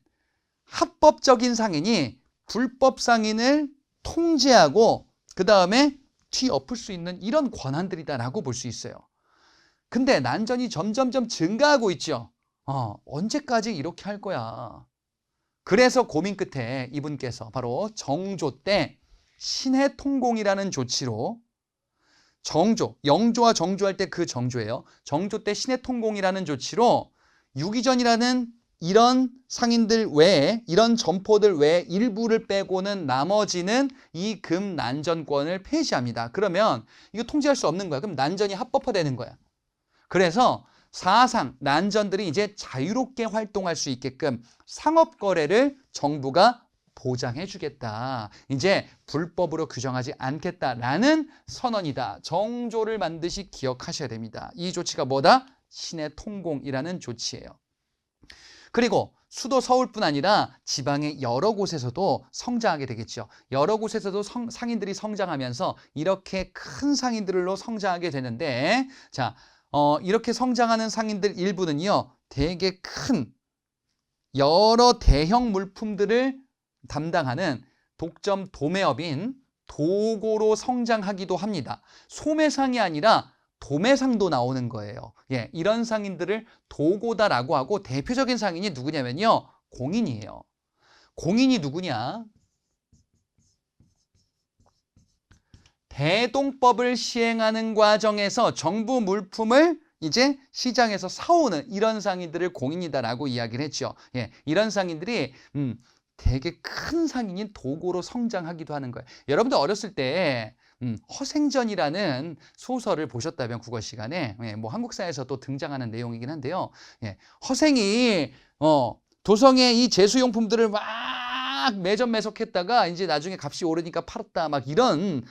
합법적인 상인이 불법 상인을 통제하고 그 다음에 뒤엎을 수 있는 이런 권한들이다라고 볼 수 있어요. 근데 난전이 점점점 증가하고 있죠. 언제까지 이렇게 할 거야? 그래서 고민 끝에 이분께서 바로 정조 때 신해통공이라는 조치로 영조와 정조할 때 그 정조예요. 정조 때 신해통공이라는 조치로 유기전이라는 이런 상인들 외에 이런 점포들 외에 일부를 빼고는 나머지는 이 금난전권을 폐지합니다. 그러면 이거 통제할 수 없는 거야. 그럼 난전이 합법화되는 거야. 그래서 사상, 난전들이 이제 자유롭게 활동할 수 있게끔 상업거래를 정부가 보장해 주겠다. 이제 불법으로 규정하지 않겠다라는 선언이다. 정조를 반드시 기억하셔야 됩니다. 이 조치가 뭐다? 신해통공이라는 조치예요. 그리고 수도 서울뿐 아니라 지방의 여러 곳에서도 성장하게 되겠죠. 여러 곳에서도 상인들이 성장하면서 이렇게 큰 상인들로 성장하게 되는데, 자, 이렇게 성장하는 상인들 일부는요, 되게 큰 여러 대형 물품들을 담당하는 독점 도매업인 도고로 성장하기도 합니다. 소매상이 아니라 도매상도 나오는 거예요. 예, 이런 상인들을 도고다라고 하고 대표적인 상인이 누구냐면요, 공인이에요. 공인이 누구냐? 대동법을 시행하는 과정에서 정부 물품을 이제 시장에서 사오는 이런 상인들을 공인이다라고 이야기를 했죠. 예, 이런 상인들이 되게 큰 상인인 도고로 성장하기도 하는 거예요. 여러분들 어렸을 때 허생전이라는 소설을 보셨다면 국어 시간에, 예, 뭐 한국사에서도 등장하는 내용이긴 한데요. 예, 허생이 도성에 이 제수용품들을 막 매점매석했다가 이제 나중에 값이 오르니까 팔았다, 막 이런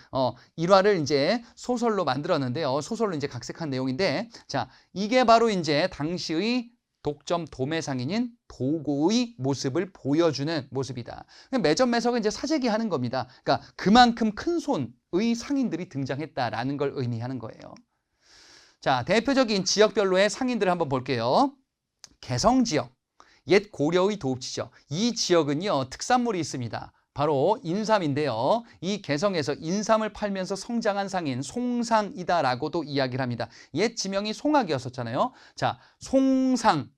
일화를 이제 소설로 만들었는데요. 소설로 이제 각색한 내용인데, 자, 이게 바로 이제 당시의 독점 도매상인인 도고의 모습을 보여주는 모습이다. 매점매석은 이제 사재기 하는 겁니다. 그러니까 그만큼 큰 손의 상인들이 등장했다라는 걸 의미하는 거예요. 자, 대표적인 지역별로의 상인들을 한번 볼게요. 개성지역, 옛 고려의 도읍지죠. 이 지역은요, 특산물이 있습니다. 바로 인삼인데요. 이 개성에서 인삼을 팔면서 성장한 상인 송상이다라고도 이야기를 합니다. 옛 지명이 송악이었었잖아요. 자, 송상.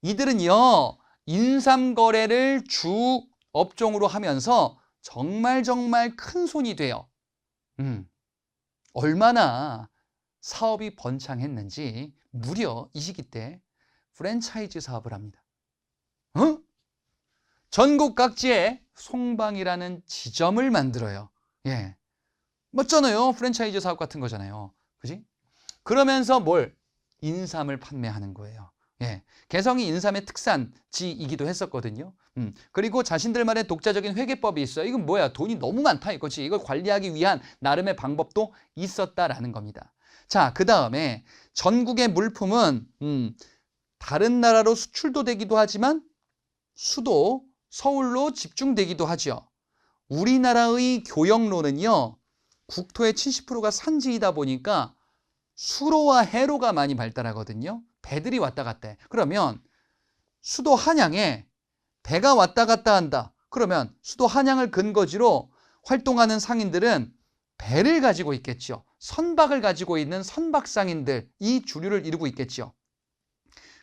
이들은요, 인삼 거래를 주 업종으로 하면서 정말 큰 손이 돼요. 얼마나 사업이 번창했는지 무려 이 시기 때 프랜차이즈 사업을 합니다. 전국 각지에 송방이라는 지점을 만들어요. 예, 멋잖아요. 프랜차이즈 사업 같은 거잖아요. 그지? 그러면서 뭘? 인삼을 판매하는 거예요. 예, 개성이 인삼의 특산지이기도 했었거든요. 그리고 자신들만의 독자적인 회계법이 있어요. 이건 뭐야? 돈이 너무 많다 이거지. 이걸 관리하기 위한 나름의 방법도 있었다라는 겁니다. 자, 그 다음에 전국의 물품은 다른 나라로 수출도 되기도 하지만 수도 서울로 집중되기도 하죠. 우리나라의 교역로는요, 국토의 70%가 산지이다 보니까 수로와 해로가 많이 발달하거든요. 배들이 왔다 갔다 해. 그러면 수도 한양에 배가 왔다 갔다 한다. 그러면 수도 한양을 근거지로 활동하는 상인들은 배를 가지고 있겠죠. 선박을 가지고 있는 선박상인들, 이 주류를 이루고 있겠죠.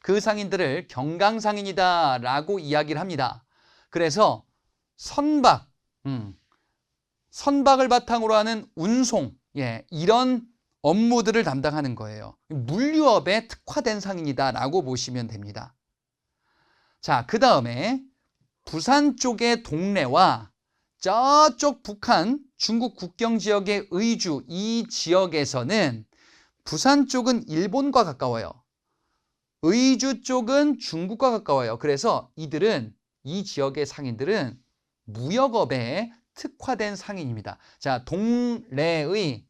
그 상인들을 경강상인이다라고 이야기를 합니다. 그래서 선박을 바탕으로 하는 운송, 예, 이런 업무들을 담당하는 거예요. 물류업에 특화된 상인이다라고 보시면 됩니다. 자, 그 다음에 부산 쪽의 동래와 저쪽 북한, 중국 국경 지역의 의주, 이 지역에서는 부산 쪽은 일본과 가까워요. 의주 쪽은 중국과 가까워요. 그래서 이 지역의 상인들은 무역업에 특화된 상인입니다. 자, 동래의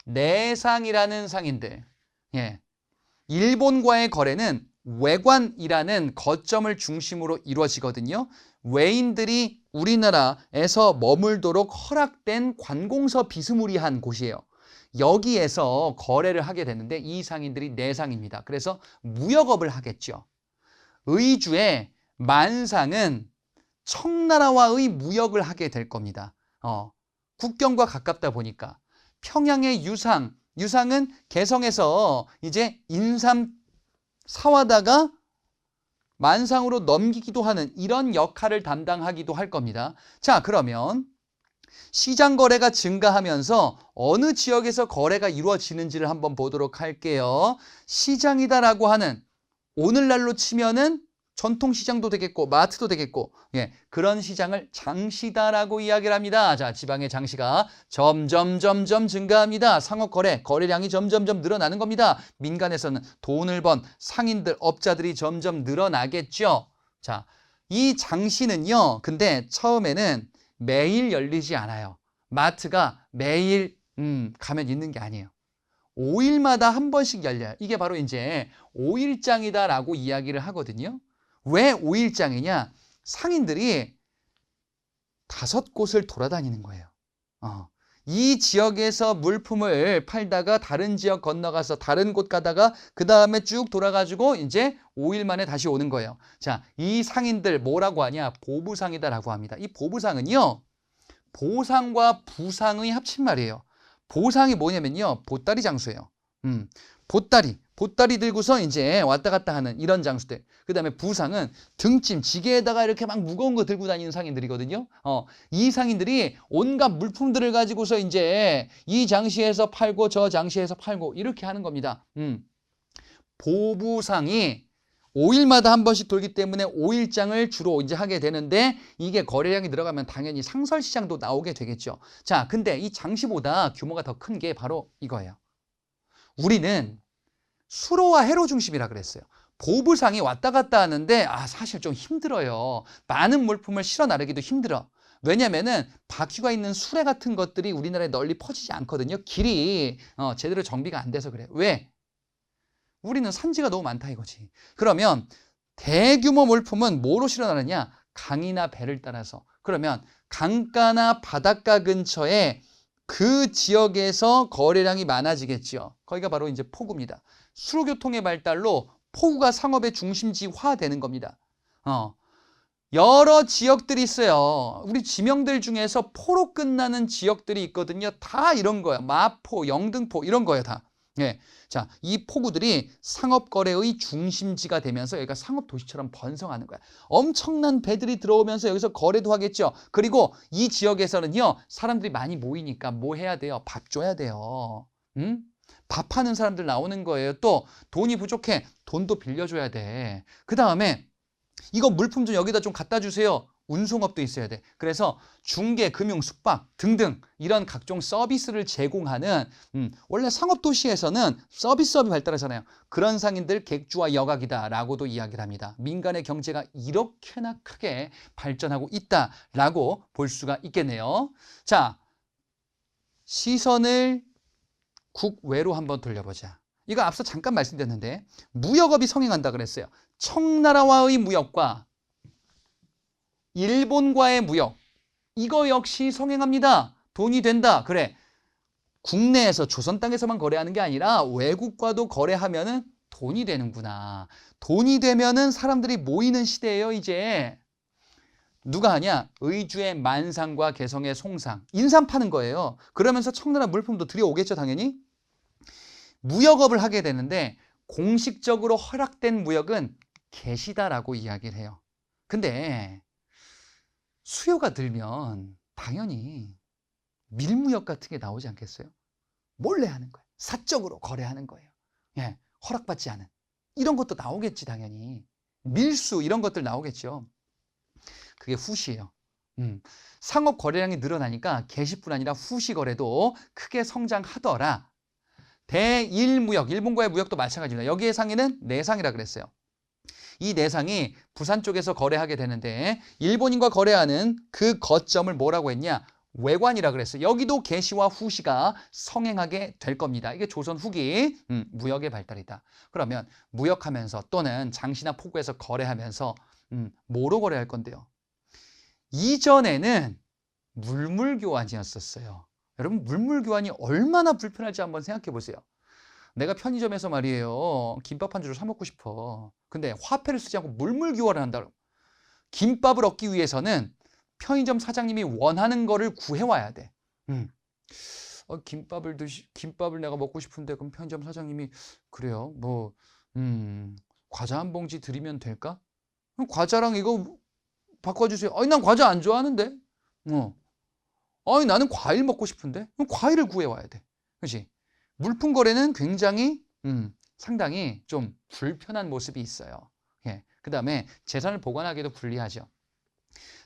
내상이라는 상인들. 예. 일본과의 거래는 외관이라는 거점을 중심으로 이루어지거든요. 외인들이 우리나라에서 머물도록 허락된 관공서 비스무리한 곳이에요. 여기에서 거래를 하게 되는데 이 상인들이 내상입니다. 그래서 무역업을 하겠죠. 의주의 만상은 청나라와의 무역을 하게 될 겁니다. 국경과 가깝다 보니까. 평양의 유상은 개성에서 이제 인삼 사와다가 만상으로 넘기기도 하는 이런 역할을 담당하기도 할 겁니다. 자, 그러면 시장 거래가 증가하면서 어느 지역에서 거래가 이루어지는지를 한번 보도록 할게요. 시장이다라고 하는, 오늘날로 치면은 전통시장도 되겠고 마트도 되겠고, 예, 그런 시장을 장시다라고 이야기를 합니다. 자, 지방의 장시가 점점 증가합니다. 상업거래, 거래량이 점점 늘어나는 겁니다. 민간에서는 돈을 번 상인들, 업자들이 점점 늘어나겠죠. 자, 이 장시는요, 근데 처음에는 매일 열리지 않아요. 마트가 매일 가면 있는 게 아니에요. 5일마다 한 번씩 열려요. 이게 바로 이제 5일장이다라고 이야기를 하거든요. 왜 5일장이냐? 상인들이 5곳을 돌아다니는 거예요. 이 지역에서 물품을 팔다가 다른 지역 건너가서 다른 곳 가다가 그 다음에 쭉 돌아가지고 이제 5일 만에 다시 오는 거예요. 자, 이 상인들 뭐라고 하냐? 보부상이다라고 합니다. 이 보부상은요, 보상과 부상의 합친말이에요. 보상이 뭐냐면요, 보따리 장수예요. 보따리 들고서 이제 왔다 갔다 하는 이런 장수들. 그 다음에 부상은 등짐, 지게에다가 이렇게 막 무거운 거 들고 다니는 상인들이거든요. 이 상인들이 온갖 물품들을 가지고서 이제 이 장시에서 팔고 저 장시에서 팔고 이렇게 하는 겁니다. 보부상이 5일마다 한 번씩 돌기 때문에 5일장을 주로 이제 하게 되는데 이게 거래량이 들어가면 당연히 상설시장도 나오게 되겠죠. 자, 근데 이 장시보다 규모가 더 큰 게 바로 이거예요. 우리는 수로와 해로 중심이라 그랬어요. 보부상이 왔다 갔다 하는데 사실 좀 힘들어요. 많은 물품을 실어 나르기도 힘들어. 왜냐면은 바퀴가 있는 수레 같은 것들이 우리나라에 널리 퍼지지 않거든요. 길이 제대로 정비가 안 돼서 그래요. 왜? 우리는 산지가 너무 많다 이거지. 그러면 대규모 물품은 뭐로 실어 나르냐? 강이나 배를 따라서. 그러면 강가나 바닷가 근처에 그 지역에서 거래량이 많아지겠죠. 거기가 바로 이제 포구입니다. 수로교통의 발달로 포구가 상업의 중심지화되는 겁니다. 여러 지역들이 있어요. 우리 지명들 중에서 포로 끝나는 지역들이 있거든요. 다 이런 거예요. 마포, 영등포 이런 거예요, 다. 예. 자, 이 포구들이 상업거래의 중심지가 되면서 여기가 상업도시처럼 번성하는 거야. 엄청난 배들이 들어오면서 여기서 거래도 하겠죠. 그리고 이 지역에서는요, 사람들이 많이 모이니까 뭐 해야 돼요? 밥 줘야 돼요. 밥하는 사람들 나오는 거예요. 또 돈이 부족해. 돈도 빌려줘야 돼. 그 다음에 이거 물품 좀 여기다 좀 갖다 주세요. 운송업도 있어야 돼. 그래서 중개, 금융, 숙박 등등 이런 각종 서비스를 제공하는 원래 상업도시에서는 서비스업이 발달하잖아요. 그런 상인들 객주와 여각이다라고도 이야기를 합니다. 민간의 경제가 이렇게나 크게 발전하고 있다라고 볼 수가 있겠네요. 자, 시선을 국외로 한번 돌려보자. 이거 앞서 잠깐 말씀드렸는데 무역업이 성행한다 그랬어요. 청나라와의 무역과 일본과의 무역, 이거 역시 성행합니다. 돈이 된다. 그래, 국내에서 조선 땅에서만 거래하는 게 아니라 외국과도 거래하면은 돈이 되는구나. 돈이 되면은 사람들이 모이는 시대예요, 이제. 누가 하냐? 의주의 만상과 개성의 송상. 인삼 파는 거예요. 그러면서 청나라 물품도 들여오겠죠, 당연히. 무역업을 하게 되는데 공식적으로 허락된 무역은 개시다라고 이야기를 해요. 근데 수요가 들면 당연히 밀무역 같은 게 나오지 않겠어요? 몰래 하는 거예요. 사적으로 거래하는 거예요. 예, 허락받지 않은. 이런 것도 나오겠지, 당연히. 밀수 이런 것들 나오겠죠. 그게 후시예요. 상업 거래량이 늘어나니까 개시뿐 아니라 후시 거래도 크게 성장하더라. 대일무역, 일본과의 무역도 마찬가지입니다. 여기의 상인은 내상이라 그랬어요. 이 내상이 부산 쪽에서 거래하게 되는데 일본인과 거래하는 그 거점을 뭐라고 했냐? 외관이라 그랬어요. 여기도 개시와 후시가 성행하게 될 겁니다. 이게 조선 후기 무역의 발달이다. 그러면 무역하면서 또는 장시나 포구에서 거래하면서 뭐로 거래할 건데요? 이전에는 물물교환이었었어요. 여러분, 물물교환이 얼마나 불편할지 한번 생각해 보세요. 내가 편의점에서 말이에요, 김밥 한 줄을 사 먹고 싶어. 근데 화폐를 쓰지 않고 물물교환을 한다. 김밥을 얻기 위해서는 편의점 사장님이 원하는 거를 구해와야 돼. 김밥을 내가 먹고 싶은데 그럼 편의점 사장님이 그래요, 뭐 과자 한 봉지 드리면 될까? 그럼 과자랑 이거 바꿔주세요. 아니, 난 과자 안 좋아하는데. 아니, 나는 과일 먹고 싶은데. 그럼 과일을 구해와야 돼. 그렇지? 물품 거래는 굉장히 상당히 좀 불편한 모습이 있어요. 예. 그 다음에 재산을 보관하기도 불리하죠.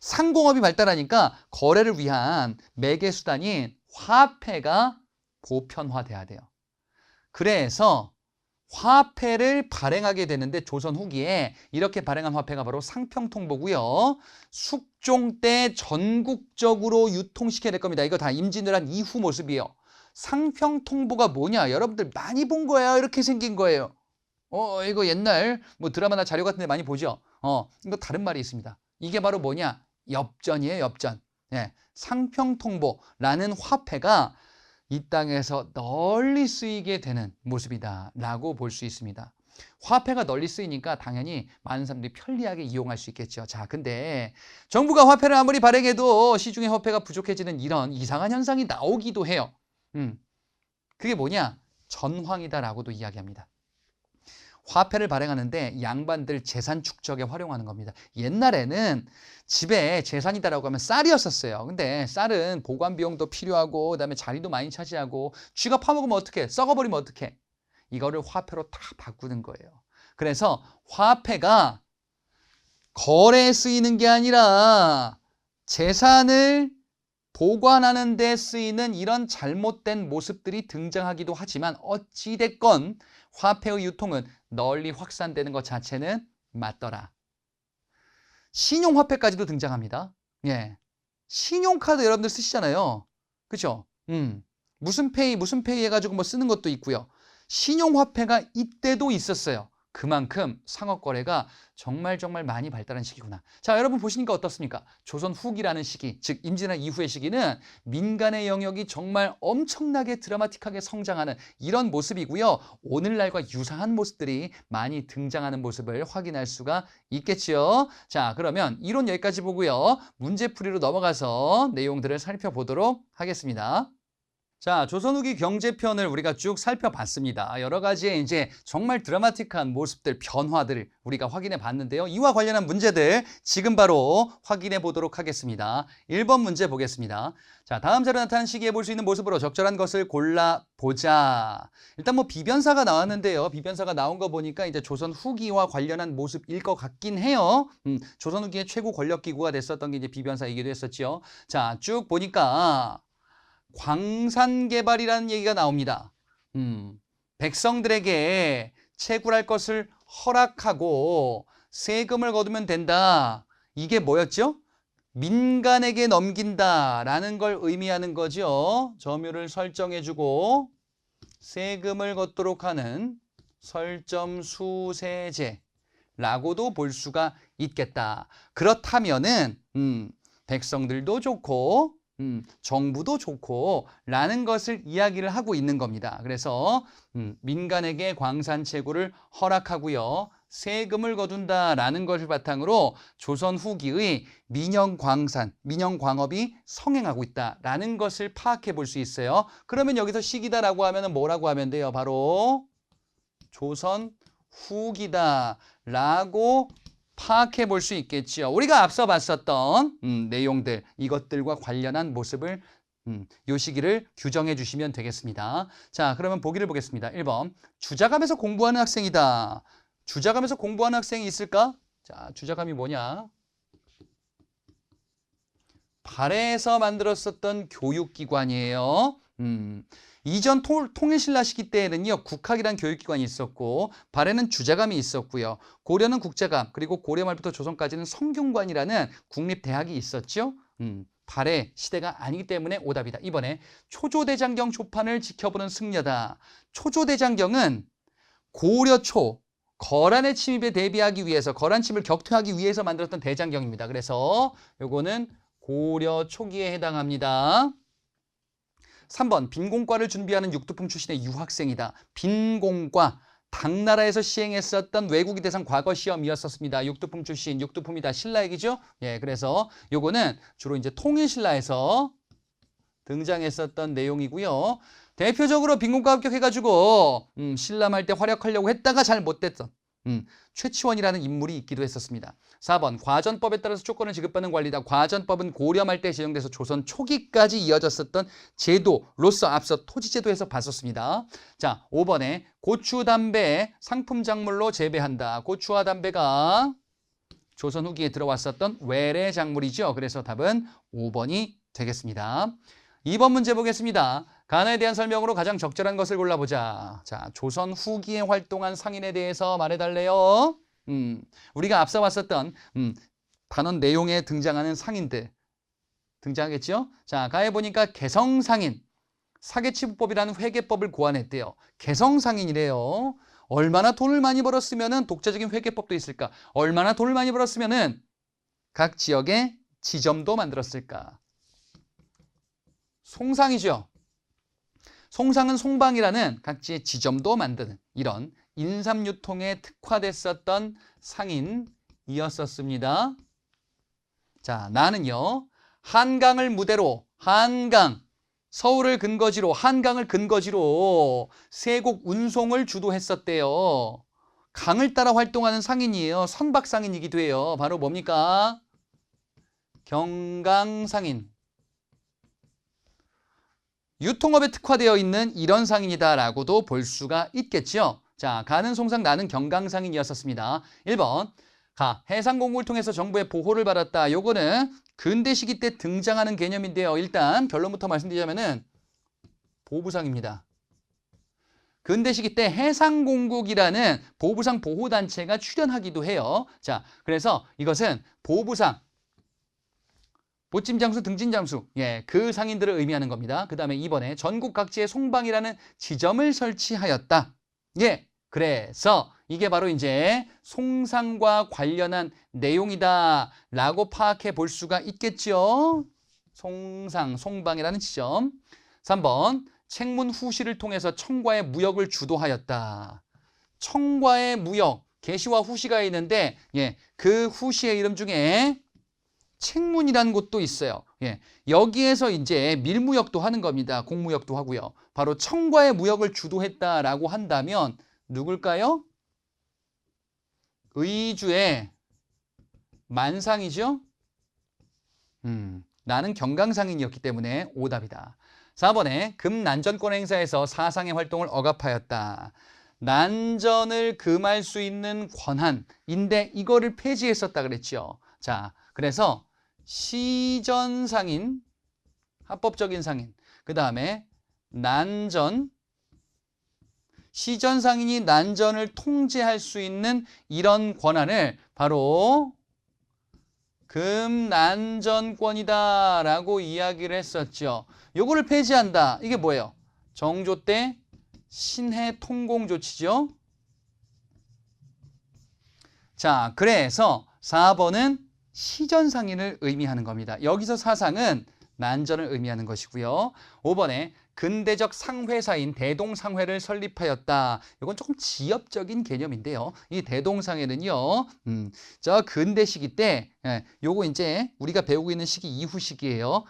상공업이 발달하니까 거래를 위한 매개 수단인 화폐가 보편화돼야 돼요. 그래서 화폐를 발행하게 되는데 조선 후기에 이렇게 발행한 화폐가 바로 상평통보고요. 숙종 때 전국적으로 유통시켜야 될 겁니다. 이거 다 임진왜란 이후 모습이에요. 상평통보가 뭐냐? 여러분들 많이 본 거예요. 이렇게 생긴 거예요. 이거 옛날 뭐 드라마나 자료 같은 데 많이 보죠? 이거 다른 말이 있습니다. 이게 바로 뭐냐? 엽전이에요, 엽전. 예, 상평통보라는 화폐가 이 땅에서 널리 쓰이게 되는 모습이다라고 볼 수 있습니다. 화폐가 널리 쓰이니까 당연히 많은 사람들이 편리하게 이용할 수 있겠죠. 자, 근데 정부가 화폐를 아무리 발행해도 시중에 화폐가 부족해지는 이런 이상한 현상이 나오기도 해요. 그게 뭐냐? 전황이다라고도 이야기합니다. 화폐를 발행하는데 양반들 재산 축적에 활용하는 겁니다. 옛날에는 집에 재산이다라고 하면 쌀이었었어요. 근데 쌀은 보관 비용도 필요하고 그다음에 자리도 많이 차지하고 쥐가 파먹으면 어떡해? 썩어버리면 어떡해? 이거를 화폐로 다 바꾸는 거예요. 그래서 화폐가 거래에 쓰이는 게 아니라 재산을 보관하는 데 쓰이는 이런 잘못된 모습들이 등장하기도 하지만 어찌됐건 화폐의 유통은 널리 확산되는 것 자체는 맞더라. 신용화폐까지도 등장합니다. 예, 신용카드 여러분들 쓰시잖아요. 그렇죠? 무슨 페이 해가지고 뭐 쓰는 것도 있고요. 신용화폐가 이때도 있었어요. 그만큼 상업거래가 정말 많이 발달한 시기구나. 자, 여러분 보시니까 어떻습니까? 조선 후기라는 시기, 즉 임진왜란 이후의 시기는 민간의 영역이 정말 엄청나게 드라마틱하게 성장하는 이런 모습이고요. 오늘날과 유사한 모습들이 많이 등장하는 모습을 확인할 수가 있겠지요. 자, 그러면 이론 여기까지 보고요. 문제풀이로 넘어가서 내용들을 살펴보도록 하겠습니다. 자, 조선 후기 경제편을 우리가 쭉 살펴봤습니다. 여러 가지의 이제 정말 드라마틱한 모습들, 변화들을 우리가 확인해 봤는데요. 이와 관련한 문제들 지금 바로 확인해 보도록 하겠습니다. 1번 문제 보겠습니다. 자, 다음 자료 나타난 시기에 볼 수 있는 모습으로 적절한 것을 골라보자. 일단 뭐 비변사가 나왔는데요. 비변사가 나온 거 보니까 이제 조선 후기와 관련한 모습일 것 같긴 해요. 조선 후기의 최고 권력기구가 됐었던 게 이제 비변사이기도 했었죠. 자, 쭉 보니까 광산 개발이라는 얘기가 나옵니다. 백성들에게 채굴할 것을 허락하고 세금을 거두면 된다. 이게 뭐였죠? 민간에게 넘긴다라는 걸 의미하는 거죠. 점유를 설정해주고 세금을 걷도록 하는 설점수세제라고도 볼 수가 있겠다. 그렇다면은 백성들도 좋고 정부도 좋고 라는 것을 이야기를 하고 있는 겁니다. 그래서 민간에게 광산 채굴을 허락하고요. 세금을 거둔다라는 것을 바탕으로 조선 후기의 민영광산, 민영광업이 성행하고 있다라는 것을 파악해 볼 수 있어요. 그러면 여기서 시기다라고 하면 뭐라고 하면 돼요? 바로 조선 후기다라고 파악해 볼 수 있겠죠. 우리가 앞서 봤었던 내용들, 이것들과 관련한 모습을 요 시기를 규정해 주시면 되겠습니다. 자, 그러면 보기를 보겠습니다. 1번, 주자감에서 공부하는 학생이다. 주자감에서 공부하는 학생이 있을까? 자, 주자감이 뭐냐? 발해에서 만들었었던 교육기관이에요. 이전 통일신라 시기 때에는요, 국학이란 교육기관이 있었고 발해는 주자감이 있었고요. 고려는 국자감, 그리고 고려 말부터 조선까지는 성균관이라는 국립대학이 있었죠. 발해 시대가 아니기 때문에 오답이다. 이번에 초조대장경 조판을 지켜보는 승려다. 초조대장경은 고려 초 거란의 침입에 대비하기 위해서, 거란 침입을 격퇴하기 위해서 만들었던 대장경입니다. 그래서 요거는 고려 초기에 해당합니다. 3번, 빈공과를 준비하는 육두품 출신의 유학생이다. 빈공과, 당나라에서 시행했었던 외국인 대상 과거 시험이었었습니다. 육두품 출신, 육두품이다. 신라 얘기죠? 예, 그래서 요거는 주로 이제 통일신라에서 등장했었던 내용이고요. 대표적으로 빈공과 합격해가지고 신라 말 때 활약하려고 했다가 잘 못됐던 최치원이라는 인물이 있기도 했었습니다. 4번, 과전법에 따라서 조건을 지급받는 관리다. 과전법은 고려 말 때 제정돼서 조선 초기까지 이어졌었던 제도로서 앞서 토지제도에서 봤었습니다. 자, 5번에 고추, 담배 상품 작물로 재배한다. 고추와 담배가 조선 후기에 들어왔었던 외래 작물이죠. 그래서 답은 5번이 되겠습니다. 2번 문제 보겠습니다. 가나에 대한 설명으로 가장 적절한 것을 골라보자. 자, 조선 후기에 활동한 상인에 대해서 말해달래요. 우리가 앞서 봤었던 단원 내용에 등장하는 상인들 등장하겠죠? 자, 가에 보니까 개성상인, 사개치부법이라는 회계법을 고안했대요. 개성상인이래요. 얼마나 돈을 많이 벌었으면 독자적인 회계법도 있을까? 얼마나 돈을 많이 벌었으면 각 지역에 지점도 만들었을까? 송상이죠. 송상은 송방이라는 각지의 지점도 만드는 이런 인삼유통에 특화됐었던 상인이었었습니다. 자, 나는요, 한강을 무대로, 서울을 근거지로, 한강을 근거지로 세곡 운송을 주도했었대요. 강을 따라 활동하는 상인이에요. 선박상인이기도 해요. 바로 뭡니까? 경강상인. 유통업에 특화되어 있는 이런 상인이다라고도 볼 수가 있겠죠. 자, 가는 송상 나는 경강상인이었었습니다. 1번. 가, 해상공국을 통해서 정부의 보호를 받았다. 요거는 근대 시기 때 등장하는 개념인데요. 일단 결론부터 말씀드리자면은 보부상입니다. 근대 시기 때 해상공국이라는 보부상 보호단체가 출연하기도 해요. 자, 그래서 이것은 보부상, 보찜장수, 등진장수, 예, 그 상인들을 의미하는 겁니다. 그 다음에 2번에 전국 각지에 송방이라는 지점을 설치하였다. 예, 그래서 이게 바로 이제 송상과 관련한 내용이다라고 파악해 볼 수가 있겠죠. 송상, 송방이라는 지점. 3번, 책문 후시를 통해서 청과의 무역을 주도하였다. 청과의 무역, 계시와 후시가 있는데, 예, 그 후시의 이름 중에 책문이라는 곳도 있어요. 예, 여기에서 이제 밀무역도 하는 겁니다. 공무역도 하고요. 바로 청과의 무역을 주도했다라고 한다면 누굴까요? 의주의 만상이죠. 나는 경강상인이었기 때문에 오답이다. 4번에 금난전권 행사에서 사상의 활동을 억압하였다. 난전을 금할 수 있는 권한인데 이거를 폐지했었다 그랬죠. 자, 그래서 시전상인, 합법적인 상인, 그 다음에 난전, 시전상인이 난전을 통제할 수 있는 이런 권한을 바로 금난전권이다 라고 이야기를 했었죠. 요거를 폐지한다. 이게 뭐예요? 정조 때 신해 통공 조치죠. 자, 그래서 4번은 시전상인을 의미하는 겁니다. 여기서 사상은 난전을 의미하는 것이고요. 5번에 근대적 상회사인 대동상회를 설립하였다. 이건 조금 지엽적인 개념인데요. 이 대동상회는요, 저 근대 시기 때, 요거 이제 우리가 배우고 있는 시기 이후 시기예요.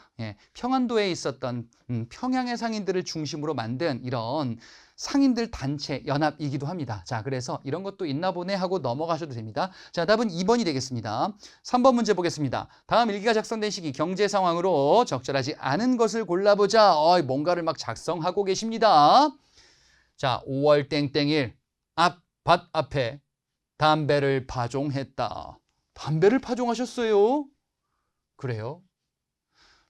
평안도에 있었던 평양의 상인들을 중심으로 만든 이런 상인들 단체 연합이기도 합니다. 자, 그래서 이런 것도 있나 보네 하고 넘어가셔도 됩니다. 자, 답은 2번이 되겠습니다. 3번 문제 보겠습니다. 다음 일기가 작성된 시기 경제 상황으로 적절하지 않은 것을 골라보자. 뭔가를 막 작성하고 계십니다. 자, 5월 땡땡일 밭 앞에 담배를 파종했다. 담배를 파종하셨어요? 그래요?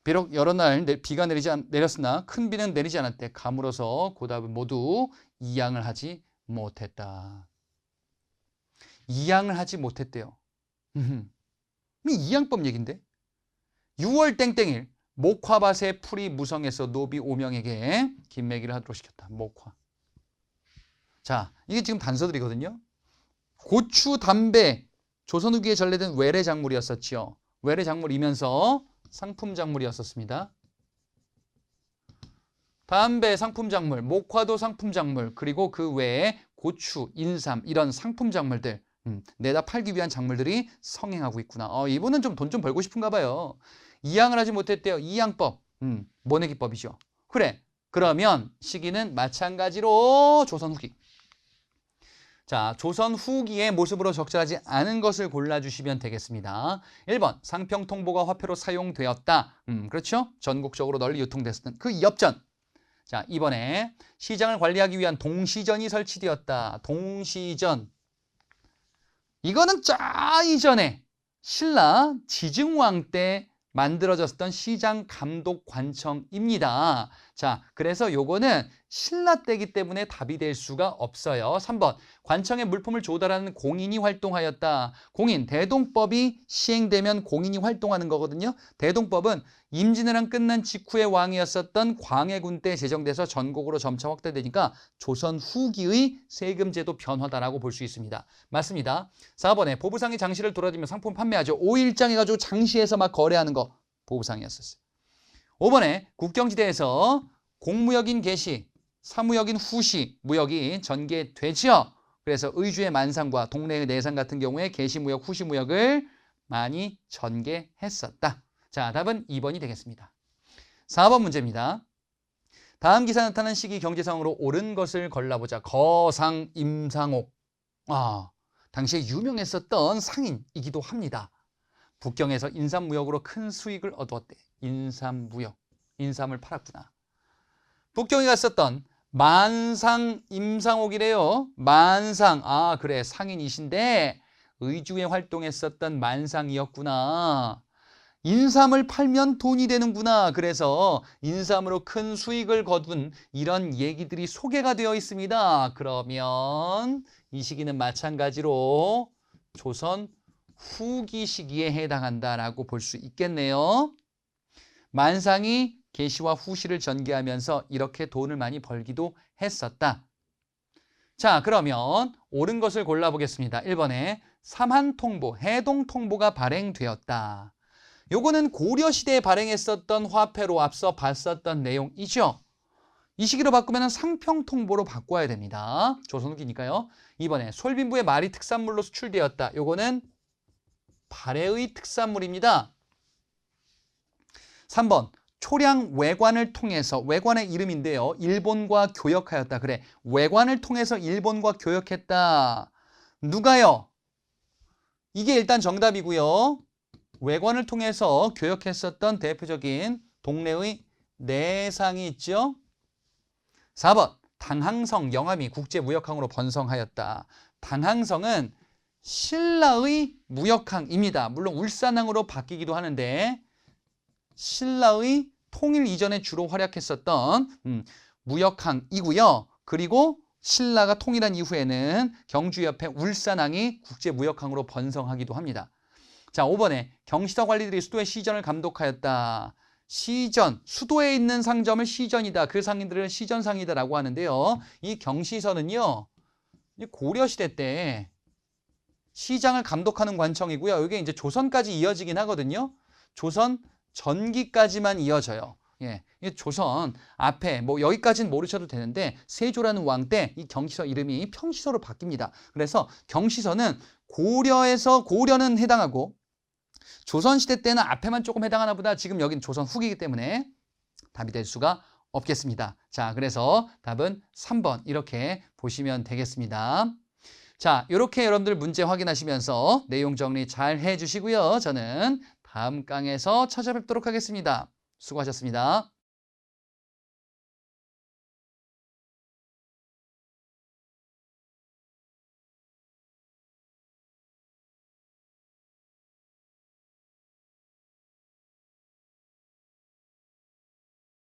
비록 여러 날 비가 내렸으나 큰 비는 내리지 않았대. 가물어서 고답을 모두 이양을 하지 못했다. 이양을 하지 못했대요. 이양법 얘긴데. 6월 땡땡일 목화밭에 풀이 무성해서 노비 오명에게 김매기를 하도록 시켰다. 목화. 자, 이게 지금 단서들이거든요. 고추, 담배, 조선 후기에 전래된 외래 작물이었었지요. 외래 작물이면서 상품 작물이었었습니다. 담배 상품 작물, 목화도 상품 작물, 그리고 그 외에 고추, 인삼 이런 상품 작물들 내다 팔기 위한 작물들이 성행하고 있구나. 이분은 좀 돈 좀 벌고 싶은가 봐요. 이양을 하지 못했대요. 이양법, 모내기법이죠. 그래, 그러면 시기는 마찬가지로 조선 후기. 자, 조선 후기의 모습으로 적절하지 않은 것을 골라주시면 되겠습니다. 1번, 상평통보가 화폐로 사용되었다. 그렇죠? 전국적으로 널리 유통됐었던 그 엽전. 자, 2번에 시장을 관리하기 위한 동시전이 설치되었다. 동시전. 이거는 쫙 이전에 신라 지증왕 때 만들어졌던 시장 감독 관청입니다. 자, 그래서 요거는 신라 때이기 때문에 답이 될 수가 없어요. 3번, 관청의 물품을 조달하는 공인이 활동하였다. 공인, 대동법이 시행되면 공인이 활동하는 거거든요. 대동법은 임진왜란 끝난 직후의 왕이었었던 광해군 때 제정돼서 전국으로 점차 확대되니까 조선 후기의 세금제도 변화다라고 볼 수 있습니다. 맞습니다. 4번에 보부상이 장시를 돌아다니며 상품 판매하죠. 5일장 해가지고 장시에서 막 거래하는 거 보부상이었었어요. 5번에 국경지대에서 공무역인 개시, 사무역인 후시, 무역이 전개되죠. 그래서 의주의 만상과 동래의 내상 같은 경우에 개시무역, 후시무역을 많이 전개했었다. 자, 답은 2번이 되겠습니다. 4번 문제입니다. 다음 기사에 나타난 시기 경제상으로 옳은 것을 골라보자. 거상 임상옥. 당시에 유명했었던 상인이기도 합니다. 북경에서 인삼무역으로 큰 수익을 얻었대. 인삼무역. 인삼을 팔았구나. 북경에 갔었던 만상 임상옥이래요. 만상. 그래. 상인이신데 의주에 활동했었던 만상이었구나. 인삼을 팔면 돈이 되는구나. 그래서 인삼으로 큰 수익을 거둔 이런 얘기들이 소개가 되어 있습니다. 그러면 이 시기는 마찬가지로 조선 후기 시기에 해당한다라고 볼 수 있겠네요. 만상이 개시와 후시를 전개하면서 이렇게 돈을 많이 벌기도 했었다. 자, 그러면 옳은 것을 골라보겠습니다. 1번에 삼한통보, 해동통보가 발행되었다. 요거는 고려시대에 발행했었던 화폐로 앞서 봤었던 내용이죠. 이 시기로 바꾸면 상평통보로 바꿔야 됩니다. 조선 후기니까요. 2번에 솔빈부의 말이 특산물로 수출되었다. 요거는 발해의 특산물입니다. 3번 초량 외관을 통해서, 외관의 이름인데요. 일본과 교역하였다. 그래, 외관을 통해서 일본과 교역했다. 누가요? 이게 일단 정답이고요. 외관을 통해서 교역했었던 대표적인 동래의 내상이 있죠. 4번 당항성 영암이 국제무역항으로 번성하였다. 당항성은 신라의 무역항입니다. 물론 울산항으로 바뀌기도 하는데 신라의 통일 이전에 주로 활약했었던 무역항이고요. 그리고 신라가 통일한 이후에는 경주 옆에 울산항이 국제무역항으로 번성하기도 합니다. 자, 5번에 경시서 관리들이 수도의 시전을 감독하였다. 시전, 수도에 있는 상점을 시전이다. 그 상인들을 시전상이다라고 하는데요. 이 경시서는요, 고려시대 때 시장을 감독하는 관청이고요. 이게 이제 조선까지 이어지긴 하거든요. 조선 전기까지만 이어져요. 예, 조선 앞에 뭐 여기까지는 모르셔도 되는데 세조라는 왕 때 이 경시서 이름이 평시서로 바뀝니다. 그래서 경시서는 고려는 해당하고 조선시대 때는 앞에만 조금 해당하나 보다. 지금 여긴 조선 후기이기 때문에 답이 될 수가 없겠습니다. 자, 그래서 답은 3번 이렇게 보시면 되겠습니다. 자, 이렇게 여러분들 문제 확인하시면서 내용 정리 잘 해주시고요. 저는 다음 강에서 찾아뵙도록 하겠습니다. 수고하셨습니다.